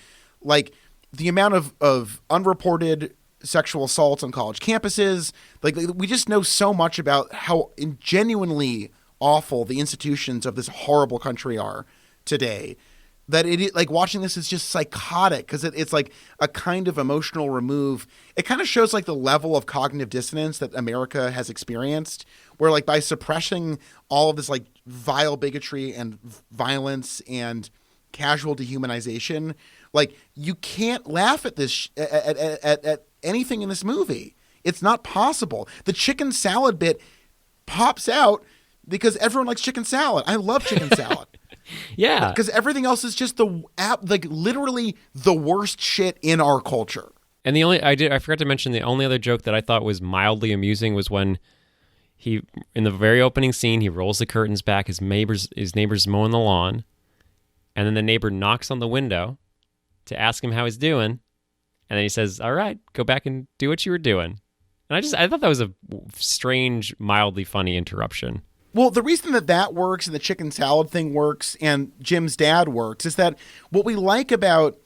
S1: like the amount of unreported sexual assaults on college campuses, like we just know so much about how genuinely awful the institutions of this horrible country are today, that it like watching this is just psychotic, because it's like a kind of emotional remove. It kind of shows like the level of cognitive dissonance that America has experienced, where like by suppressing all of this like vile bigotry and violence and casual dehumanization, like you can't laugh at this at anything in this movie. It's not possible. The chicken salad bit pops out because everyone likes chicken salad. I love chicken salad.
S2: Yeah,
S1: because everything else is just literally the worst shit in our culture.
S2: And I forgot to mention, the only other joke that I thought was mildly amusing was when he, in the very opening scene, he rolls the curtains back. His neighbor's mowing the lawn, and then the neighbor knocks on the window to ask him how he's doing, and then he says, "All right, go back and do what you were doing." And I thought that was a strange, mildly funny interruption.
S1: Well, the reason that works and the chicken salad thing works and Jim's dad works is that what we like about,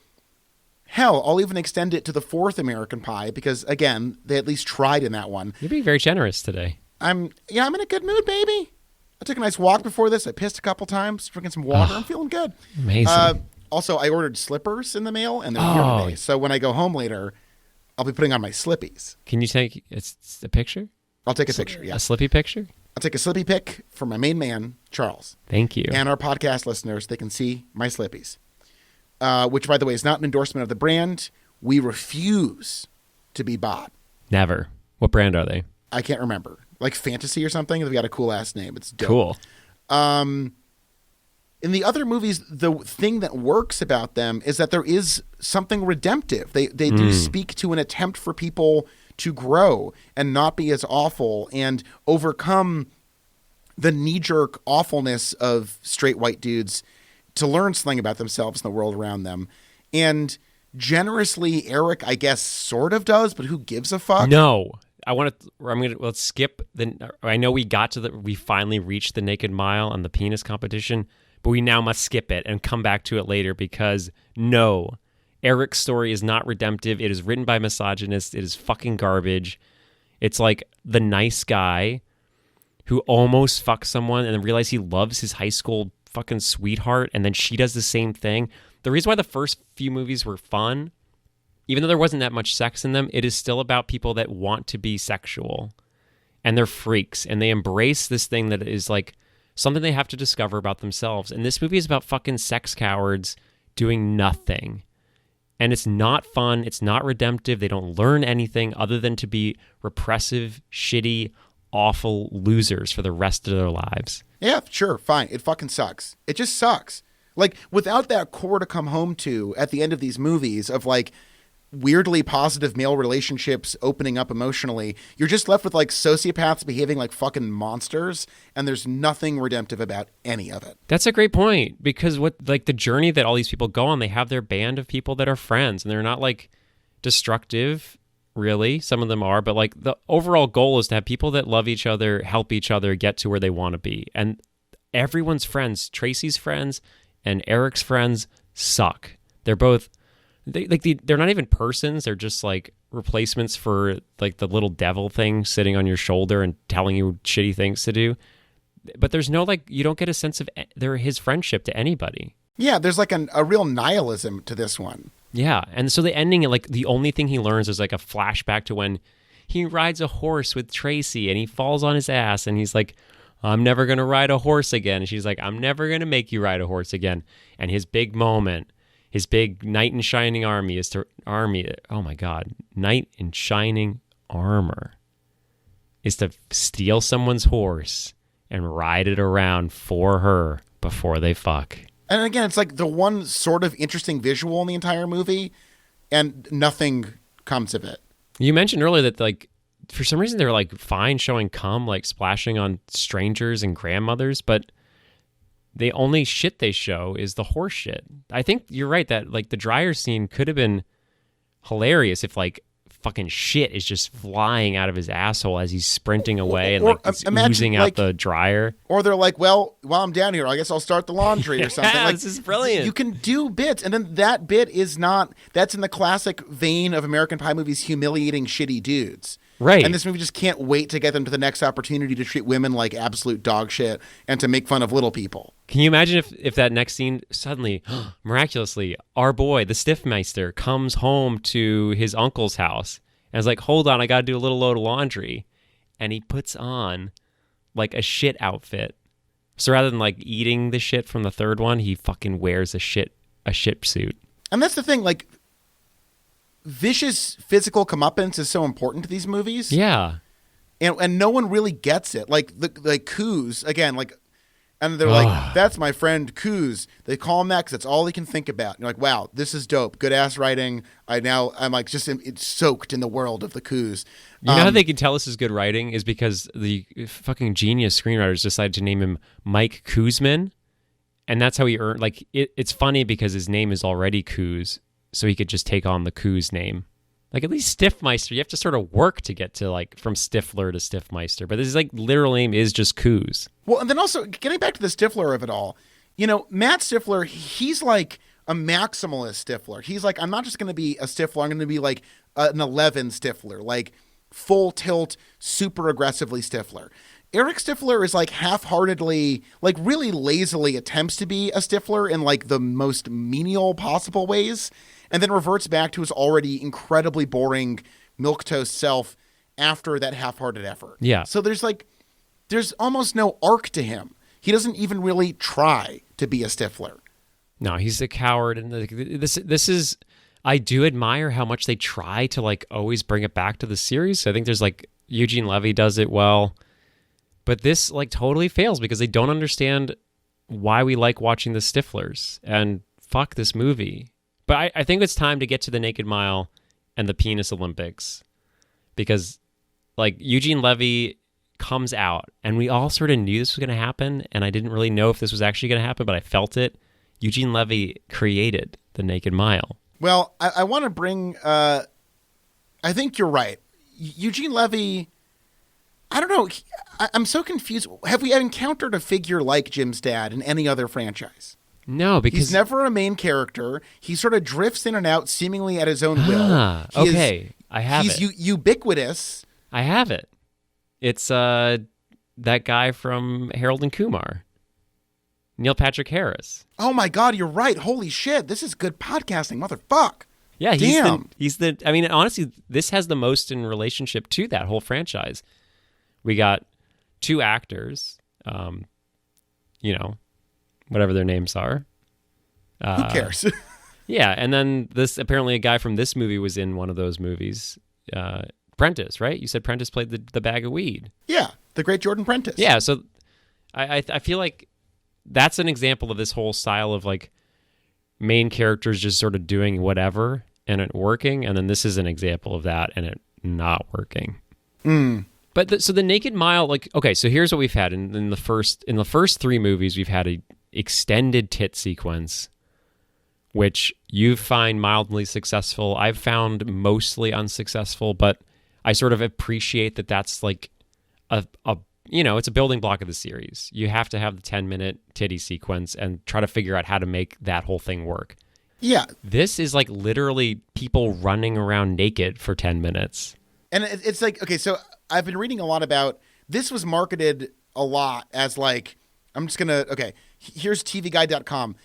S1: hell, I'll even extend it to the fourth American Pie, because, again, they at least tried in that one.
S2: You're being very generous today.
S1: I'm in a good mood, baby. I took a nice walk before this. I pissed a couple times, drinking some water. I'm feeling good.
S2: Amazing.
S1: Also, I ordered slippers in the mail, and they're here today. So when I go home later, I'll be putting on my slippies.
S2: Can you take a picture?
S1: I'll take a picture, yeah.
S2: A slippy picture?
S1: I'll take a slippy pic for my main man, Charles.
S2: Thank you.
S1: And our podcast listeners, they can see my slippies. Which, by the way, is not an endorsement of the brand. We refuse to be bought.
S2: Never. What brand are they?
S1: I can't remember. Like Fantasy or something? They've got a cool-ass name. It's dope.
S2: Cool.
S1: in the other movies, the thing that works about them is that there is something redemptive. They do speak to an attempt for people to grow and not be as awful and overcome the knee-jerk awfulness of straight white dudes to learn something about themselves and the world around them. And generously, Eric, I guess, sort of does, but who gives a fuck?
S2: No. Let's skip I know we finally reached the Naked Mile and the penis competition, but we now must skip it and come back to it later because no, Eric's story is not redemptive. It is written by misogynists. It is fucking garbage. It's like the nice guy who almost fucks someone and then realizes he loves his high school fucking sweetheart, and then she does the same thing. The reason why the first few movies were fun, even though there wasn't that much sex in them, it is still about people that want to be sexual, and they're freaks, and they embrace this thing that is like something they have to discover about themselves. And this movie is about fucking sex cowards doing nothing. And it's not fun. It's not redemptive. They don't learn anything other than to be repressive, shitty, awful losers for the rest of their lives.
S1: Yeah, sure, fine. It fucking sucks. It just sucks. Like, without that core to come home to at the end of these movies of, like, weirdly positive male relationships opening up emotionally, you're just left with, like, sociopaths behaving like fucking monsters, and there's nothing redemptive about any of it.
S2: That's a great point, because the journey that all these people go on, they have their band of people that are friends, and they're not, like, destructive, really. Some of them are, but, like, the overall goal is to have people that love each other, help each other get to where they want to be. And everyone's friends, Tracy's friends and Eric's friends, suck. They're both... They're not even persons. They're just like replacements for like the little devil thing sitting on your shoulder and telling you shitty things to do. But there's no you don't get a sense of his friendship to anybody.
S1: Yeah, there's like a real nihilism to this one.
S2: Yeah, and so the ending, like the only thing he learns is like a flashback to when he rides a horse with Tracy and he falls on his ass and he's like, I'm never going to ride a horse again. And she's like, I'm never going to make you ride a horse again. And his big moment, his big knight in shining army is to knight in shining armor is to steal someone's horse and ride it around for her before they fuck.
S1: And again, it's like the one sort of interesting visual in the entire movie, and nothing comes of it.
S2: You mentioned earlier that like for some reason they're like fine showing cum like splashing on strangers and grandmothers, but the only shit they show is the horse shit. I think you're right that like the dryer scene could have been hilarious if like fucking shit is just flying out of his asshole as he's sprinting away and like it's oozing out the dryer.
S1: Or they're like, well, while I'm down here, I guess I'll start the laundry or something. Like,
S2: this is brilliant.
S1: You can do bits, and then that bit is not, that's in the classic vein of American Pie movies humiliating shitty dudes.
S2: Right.
S1: And this movie just can't wait to get them to the next opportunity to treat women like absolute dog shit and to make fun of little people.
S2: Can you imagine if that next scene suddenly, miraculously, our boy, the Stiffmeister, comes home to his uncle's house and is like, hold on, I got to do a little load of laundry. And he puts on like a shit outfit. So rather than like eating the shit from the third one, he fucking wears a shit suit. And
S1: that's the thing, like, vicious physical comeuppance is so important to these movies.
S2: Yeah.
S1: And no one really gets it. Like Coos, again, like, and they're like, that's my friend Coos. They call him that because that's all he can think about. And you're like, wow, this is dope. Good ass writing. I'm like just it's soaked in the world of the Coos.
S2: You know how they can tell this is good writing is because the fucking genius screenwriters decided to name him Mike Koosman. And that's how he earned, like, it's funny because his name is already Coos. So he could just take on the Coos name. Like, at least Stiffmeister, you have to sort of work to get to, like, from Stifler to Stiffmeister. But his, like, literal name is just Coos.
S1: Well, and then also, getting back to the Stifler of it all, you know, Matt Stifler, he's like a maximalist Stifler. He's like, I'm not just going to be a Stifler, I'm going to be like an 11 Stifler, like full tilt, super aggressively Stifler. Eric Stifler is like half-heartedly, like really lazily attempts to be a Stifler in like the most menial possible ways, and then reverts back to his already incredibly boring milquetoast self after that half-hearted effort.
S2: Yeah.
S1: So there's almost no arc to him. He doesn't even really try to be a Stifler.
S2: No, he's a coward, and this is. I do admire how much they try to like always bring it back to the series. I think there's like Eugene Levy does it well. But this like totally fails because they don't understand why we like watching the Stiflers, and fuck this movie. But I think it's time to get to the Naked Mile and the Penis Olympics, because like Eugene Levy comes out, and we all sort of knew this was going to happen, and I didn't really know if this was actually going to happen, but I felt it. Eugene Levy created the Naked Mile.
S1: Well, I want to bring, I think you're right. Eugene Levy, I don't know. I'm so confused. Have we encountered a figure like Jim's dad in any other franchise?
S2: No, because
S1: he's never a main character. He sort of drifts in and out seemingly at his own will.
S2: I have it.
S1: He's ubiquitous.
S2: I have it. It's that guy from Harold and Kumar. Neil Patrick Harris.
S1: Oh my God, you're right. Holy shit. This is good podcasting, motherfuck.
S2: Yeah,
S1: Damn.
S2: he's the I mean, honestly, this has the most in relationship to that whole franchise. We got two actors, whatever their names are.
S1: Who cares?
S2: Yeah, and then apparently a guy from this movie was in one of those movies. Prentice, right? You said Prentice played the bag of weed.
S1: Yeah, the great Jordan Prentice.
S2: Yeah, so I feel like that's an example of this whole style of like main characters just sort of doing whatever and it working, and then this is an example of that and it not working. But so the Naked Mile, like, okay, so here's what we've had in the first three movies. We've had a extended tit sequence, which you find mildly successful. I've found mostly unsuccessful, but I sort of appreciate that that's like it's a building block of the series. You have to have the 10-minute titty sequence and try to figure out how to make that whole thing work.
S1: Yeah.
S2: This is like literally people running around naked for 10 minutes.
S1: And it's like, okay, so I've been reading a lot about, this was marketed a lot as like, here's tvguide.com.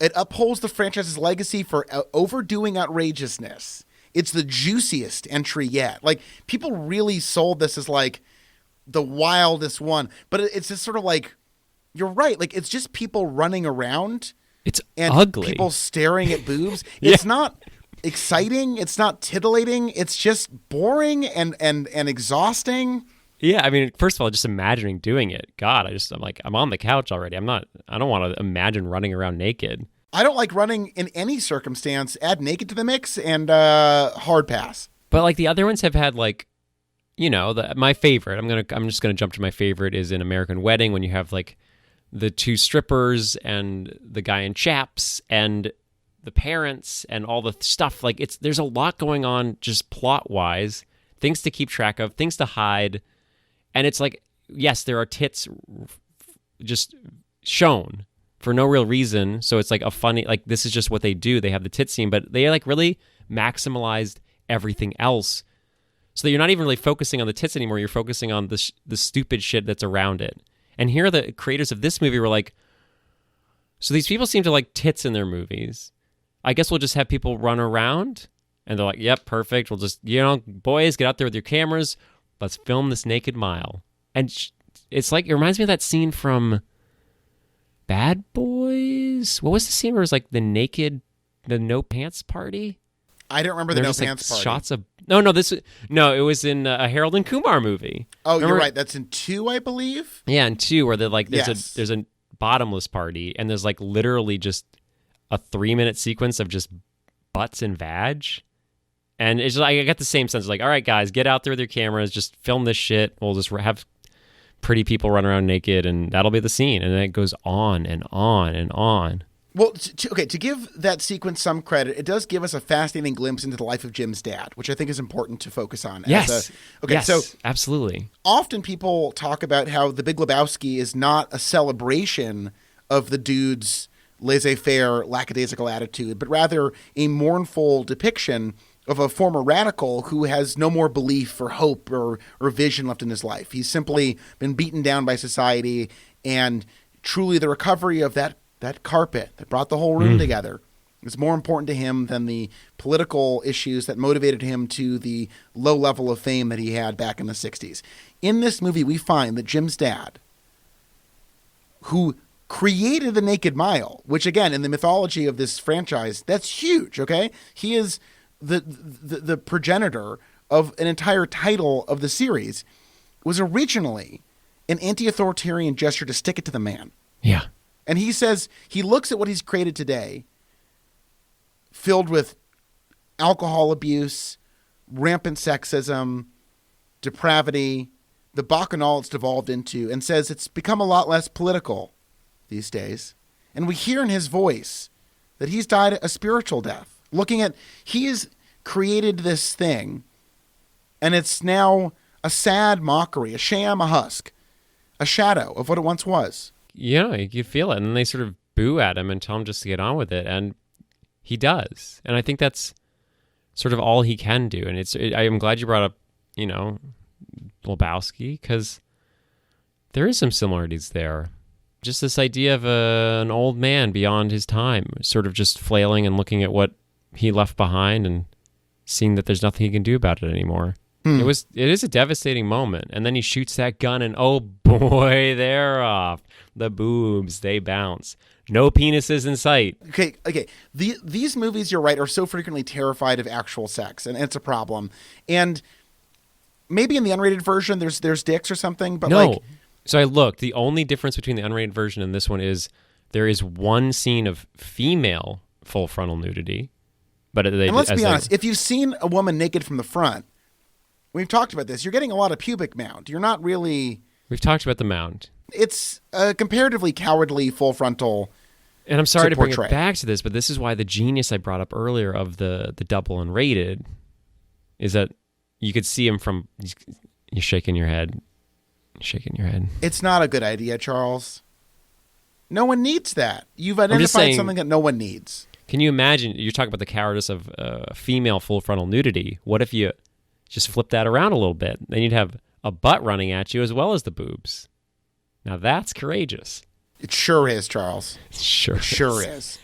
S1: It upholds the franchise's legacy for overdoing outrageousness. It's the juiciest entry yet. Like, people really sold this as like the wildest one, but it's just sort of like, you're right. Like, it's just people running around.
S2: It's
S1: and
S2: ugly.
S1: People staring at boobs.
S2: Yeah.
S1: It's not exciting. It's not titillating. It's just boring and exhausting.
S2: Yeah, I mean, first of all, just imagining doing it. God, I'm on the couch already. I don't want to imagine running around naked.
S1: I don't like running in any circumstance. Add naked to the mix and hard pass.
S2: But like the other ones have had like, my favorite. I'm just gonna jump to my favorite is in American Wedding, when you have like the two strippers and the guy in chaps and the parents and all the stuff. Like there's a lot going on just plot wise, things to keep track of, things to hide. And it's like, yes, there are tits just shown for no real reason. So it's like a funny, like this is just what they do. They have the tit scene, but they like really maximalized everything else. So that you're not even really focusing on the tits anymore. You're focusing on the stupid shit that's around it. And here the creators of this movie were like, so these people seem to like tits in their movies. I guess we'll just have people run around. And they're like, yep, perfect. We'll just, boys, get out there with your cameras. Let's film this Naked Mile. And it's like, it reminds me of that scene from Bad Boys. What was the scene where it was like the no pants party?
S1: I don't remember the no pants party.
S2: Shots of it was in a Harold and Kumar movie.
S1: Oh, remember? You're right. That's in 2, I believe.
S2: Yeah, in 2, where there's a bottomless party, and there's like literally just a 3-minute sequence of just butts and vag. And it's just, I got the same sense. Like, all right, guys, get out there with your cameras, just film this shit. We'll just have pretty people run around naked, and that'll be the scene. And then it goes on and on and on.
S1: Well, to give that sequence some credit, it does give us a fascinating glimpse into the life of Jim's dad, which I think is important to focus on.
S2: Yes.
S1: So
S2: absolutely.
S1: Often people talk about how The Big Lebowski is not a celebration of the dude's laissez-faire, lackadaisical attitude, but rather a mournful depiction of a former radical who has no more belief or hope or vision left in his life. He's simply been beaten down by society, and truly the recovery of that carpet that brought the whole room together is more important to him than the political issues that motivated him to the low level of fame that he had back in the 60s. In this movie, we find that Jim's dad, who created the Naked Mile, which again, in the mythology of this franchise, that's huge, okay? He is the progenitor of an entire title of the series, was originally an anti-authoritarian gesture to stick it to the man.
S2: Yeah.
S1: And he says, he looks at what he's created today, filled with alcohol abuse, rampant sexism, depravity, the bacchanal it's devolved into, and says it's become a lot less political these days. And we hear in his voice that he's died a spiritual death. He has created this thing, and it's now a sad mockery, a sham, a husk, a shadow of what it once was.
S2: Yeah, you feel it. And then they sort of boo at him and tell him just to get on with it. And he does. And I think that's sort of all he can do. And I am glad you brought up, Lebowski, because there is some similarities there. Just this idea of an old man beyond his time, sort of just flailing and looking at what he left behind and seeing that there's nothing he can do about it anymore. It is a devastating moment. And then he shoots that gun and oh boy, they're off. The boobs, they bounce. No penises in sight.
S1: Okay. These movies, you're right, are so frequently terrified of actual sex, and it's a problem. And maybe in the unrated version, there's dicks or something, but
S2: no. So I looked. The only difference between the unrated version and this one is there is one scene of female full frontal nudity. But
S1: and let's be honest, if you've seen a woman naked from the front, we've talked about this, you're getting a lot of pubic mound. You're not really...
S2: We've talked about the mound.
S1: It's a comparatively cowardly full frontal.
S2: And I'm sorry to bring it back to this, but this is why the genius I brought up earlier of the double unrated is that you could see him from... You're shaking your head.
S1: It's not a good idea, Charles. No one needs that. You've identified something that no one needs.
S2: Can you imagine, you're talking about the cowardice of female full frontal nudity. What if you just flip that around a little bit? Then you'd have a butt running at you as well as the boobs. Now that's courageous.
S1: It sure is, Charles.
S2: It sure
S1: is.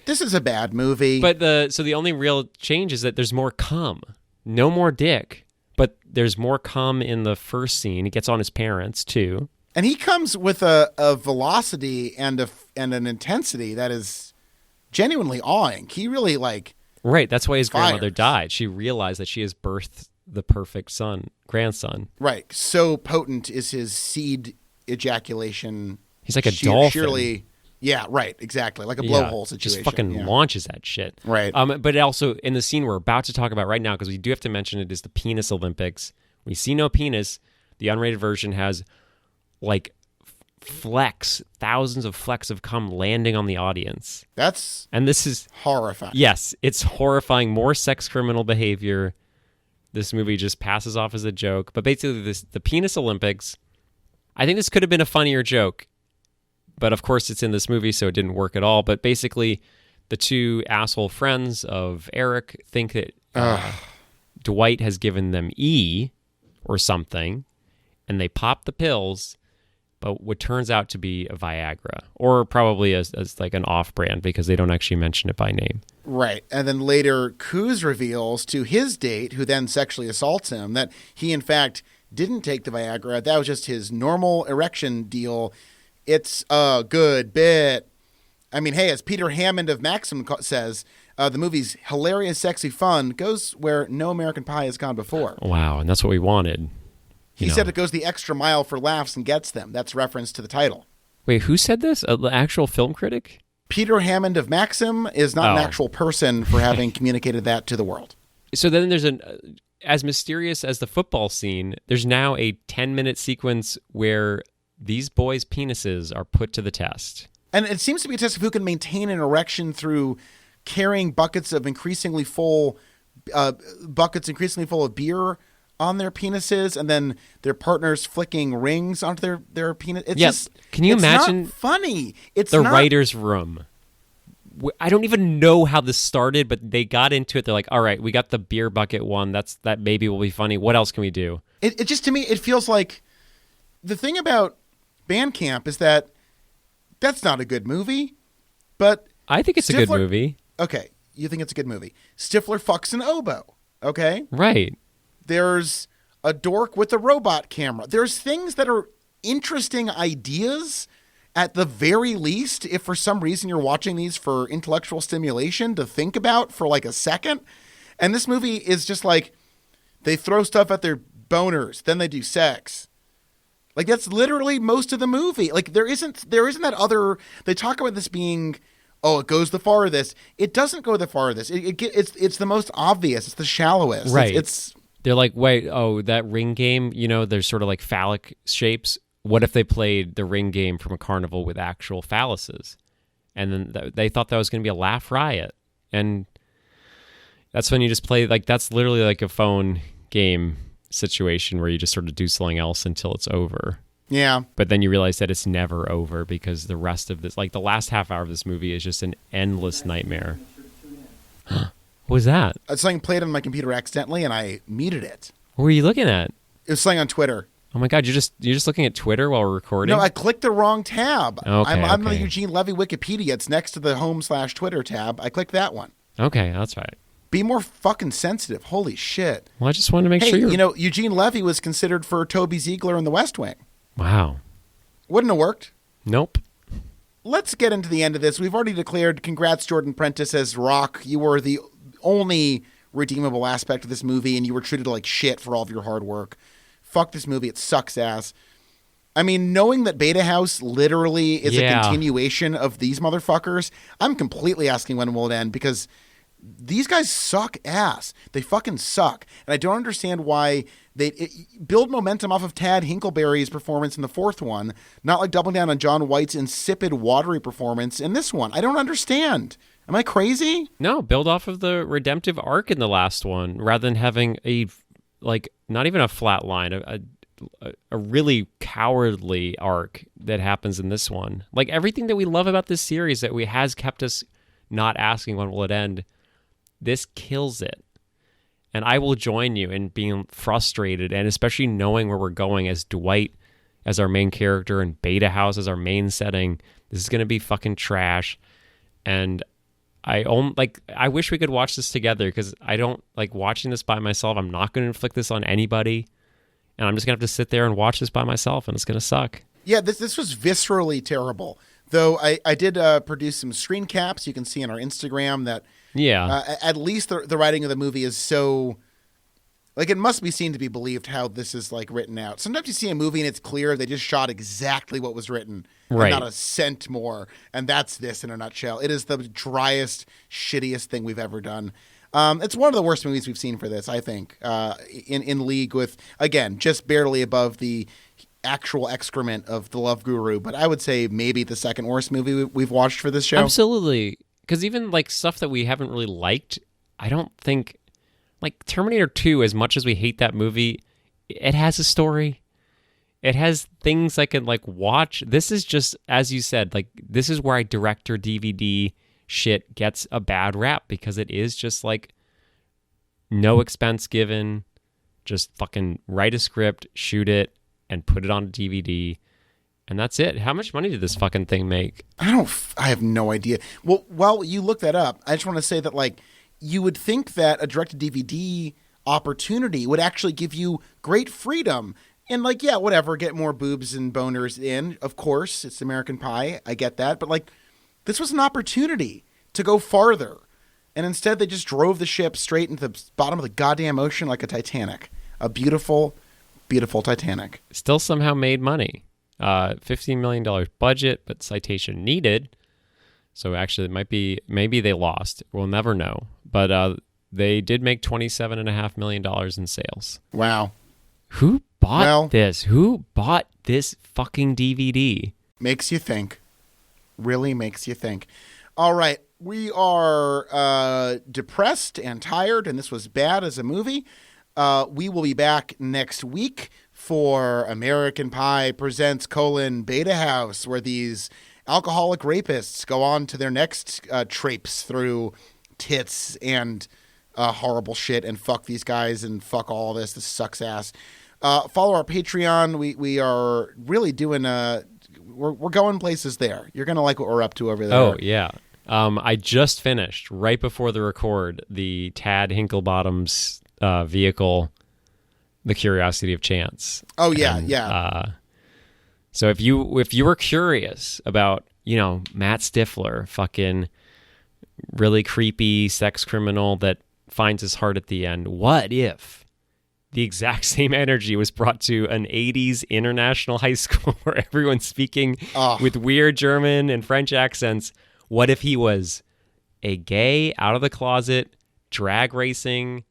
S1: This is a bad movie.
S2: But the only real change is that there's more cum. No more dick. But there's more cum in the first scene. He gets on his parents, too.
S1: And he comes with a velocity and an intensity that is genuinely awing. He really,
S2: Right, that's why his
S1: fires.
S2: Grandmother died. She realized that she has birthed the perfect grandson.
S1: Right. So potent is his seed ejaculation.
S2: He's like a dolphin.
S1: Surely, yeah, right, exactly. Like a blowhole situation.
S2: Just fucking launches that shit.
S1: Right.
S2: But also, in the scene we're about to talk about right now, because we do have to mention it, is the penis Olympics. We see no penis. The unrated version has, thousands of flecks of cum landing on the audience. And this is
S1: horrifying.
S2: Yes, it's horrifying. More sex criminal behavior. This movie just passes off as a joke. But basically, the penis Olympics, I think this could have been a funnier joke. But of course, it's in this movie, so it didn't work at all. But basically, the two asshole friends of Eric think that Dwight has given them E or something, and they pop the pills, but what turns out to be a Viagra, or probably as an off-brand because they don't actually mention it by name.
S1: Right. And then later, Coos reveals to his date, who then sexually assaults him, that he, in fact, didn't take the Viagra. That was just his normal erection deal. It's a good bit. I mean, hey, as Peter Hammond of Maxim says, the movie's hilarious, sexy fun goes where no American Pie has gone before.
S2: Wow, and that's what we wanted.
S1: He said it goes the extra mile for laughs and gets them. That's reference to the title.
S2: Wait, who said this? An actual film critic?
S1: Peter Hammond of Maxim is not an actual person for having communicated that to the world.
S2: So then there's as mysterious as the football scene, there's now a 10-minute sequence where these boys' penises are put to the test.
S1: And it seems to be a test of who can maintain an erection through carrying buckets increasingly full of beer on their penises, and then their partners flicking rings onto their penis.
S2: Can you imagine?
S1: Not funny. It's
S2: the
S1: not...
S2: writer's room. I don't even know how this started, but they got into it. They're like, all right, we got the beer bucket one. That maybe will be funny. What else can we do?
S1: It just, to me, it feels like the thing about Bandcamp is that that's not a good movie, but
S2: I think it's a good movie.
S1: Okay, you think it's a good movie. Stifler fucks an oboe, okay?
S2: Right.
S1: There's a dork with a robot camera. There's things that are interesting ideas at the very least, if for some reason you're watching these for intellectual stimulation to think about for a second. And this movie is just they throw stuff at their boners, then they do sex, Like, that's literally most of the movie. Like, there isn't that other. They talk about this being, oh, it goes the farthest. It doesn't go the farthest. It's the most obvious. It's the shallowest.
S2: Right.
S1: It's
S2: They're like, wait, oh, that ring game, there's sort of like phallic shapes. What if they played the ring game from a carnival with actual phalluses? And then they thought that was going to be a laugh riot. And that's when you just play, like, that's literally like a phone game situation where you just sort of do something else until it's over.
S1: Yeah.
S2: But then you realize that it's never over because the rest of this, like the last half hour of this movie is just an endless nightmare. What was that?
S1: Something played on my computer accidentally, and I muted it.
S2: What were you looking at?
S1: It was something on Twitter.
S2: Oh my God, you're just looking at Twitter while we're recording?
S1: No, I clicked the wrong tab.
S2: Okay,
S1: I'm on
S2: okay.
S1: the Eugene Levy Wikipedia. It's next to the home/Twitter tab. I clicked that one.
S2: Okay, that's right.
S1: Be more fucking sensitive. Holy shit.
S2: Well, I just wanted to make
S1: Hey,
S2: sure you're...
S1: Eugene Levy was considered for Toby Ziegler in The West Wing.
S2: Wow.
S1: Wouldn't have worked.
S2: Nope.
S1: Let's get into the end of this. We've already declared, congrats, Jordan Prentice, as Rock. You were the only redeemable aspect of this movie, and you were treated like shit for all of your hard work. Fuck this movie. It sucks ass. I mean, knowing that Beta House literally is a continuation of these motherfuckers, I'm completely asking when will it end, because these guys suck ass. They fucking suck. And I don't understand why they build momentum off of Tad Hinkleberry's performance in the fourth one, not like doubling down on John White's insipid, watery performance in this one. I don't understand. Am I crazy?
S2: No, build off of the redemptive arc in the last one rather than having not even a flat line, a really cowardly arc that happens in this one. Like, everything that we love about this series that has kept us not asking when will it end, this kills it. And I will join you in being frustrated, and especially knowing where we're going as Dwight as our main character and Beta House as our main setting. This is going to be fucking trash. And I wish we could watch this together, because I don't like watching this by myself. I'm not going to inflict this on anybody. And I'm just going to have to sit there and watch this by myself, and it's going to suck.
S1: Yeah, this was viscerally terrible. Though I did produce some screen caps you can see on our Instagram that at least the writing of the movie is so, like, it must be seen to be believed how this is, like, written out. Sometimes you see a movie and it's clear they just shot exactly what was written.
S2: Right.
S1: And not a cent more. And that's this in a nutshell. It is the driest, shittiest thing we've ever done. It's one of the worst movies we've seen for this, I think, in league with, again, just barely above the actual excrement of The Love Guru, but I would say maybe the second worst movie we've watched for this show.
S2: Absolutely. Because even like stuff that we haven't really liked, I don't think, like Terminator 2, as much as we hate that movie, it has a story. It has things I can like watch. This is just, as you said, like this is where director DVD shit gets a bad rap, because it is just like no expense given, just fucking write a script, shoot it, and put it on a DVD, and that's it. How much money did this fucking thing make?
S1: I have no idea. Well, while you look that up, I just want to say that, like, you would think that a direct-to-DVD opportunity would actually give you great freedom. And, like, yeah, whatever, get more boobs and boners in. Of course, it's American Pie. I get that. But, like, this was an opportunity to go farther. And instead, they just drove the ship straight into the bottom of the goddamn ocean like a Titanic. A beautiful, beautiful Titanic.
S2: Still somehow made money. $15 million budget, but citation needed. So actually, it might be, maybe they lost. We'll never know. But they did make $27.5 million in sales.
S1: Wow.
S2: Who bought this? Who bought this fucking DVD?
S1: Makes you think. Really makes you think. All right. We are depressed and tired, and this was bad as a movie. We will be back next week for American Pie Presents: Beta House, where these alcoholic rapists go on to their next traipse through tits and horrible shit, and fuck these guys and fuck all this. This sucks ass. Follow our Patreon. We are really doing we're going places there. You're gonna like what we're up to over there.
S2: Oh yeah. I just finished right before the record the Tad Hinklebottom's vehicle, The Curiosity of Chance.
S1: Oh yeah,
S2: and,
S1: yeah.
S2: So if you were curious about, Matt Stifler, fucking really creepy sex criminal that finds his heart at the end, what if the exact same energy was brought to an 80s international high school where everyone's speaking with weird German and French accents, what if he was a gay, out of the closet, drag racing,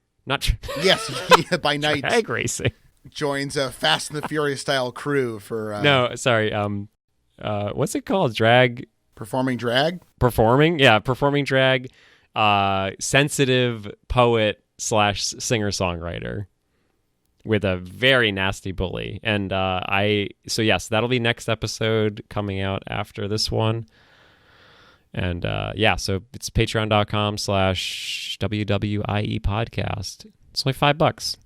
S1: Yes, he, by night
S2: drag racing.
S1: joins a Fast and the Furious style crew for
S2: No, sorry. What's it called?
S1: performing drag.
S2: Performing drag. Sensitive poet / singer-songwriter with a very nasty bully. And so yes, that'll be next episode coming out after this one. And so it's patreon.com/WWIE podcast. It's only $5.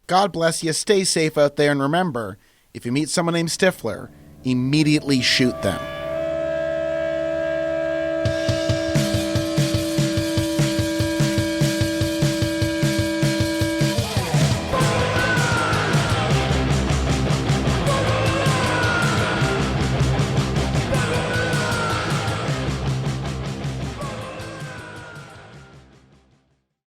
S1: God bless you. Stay safe out there. And remember, if you meet someone named Stifler, immediately shoot them.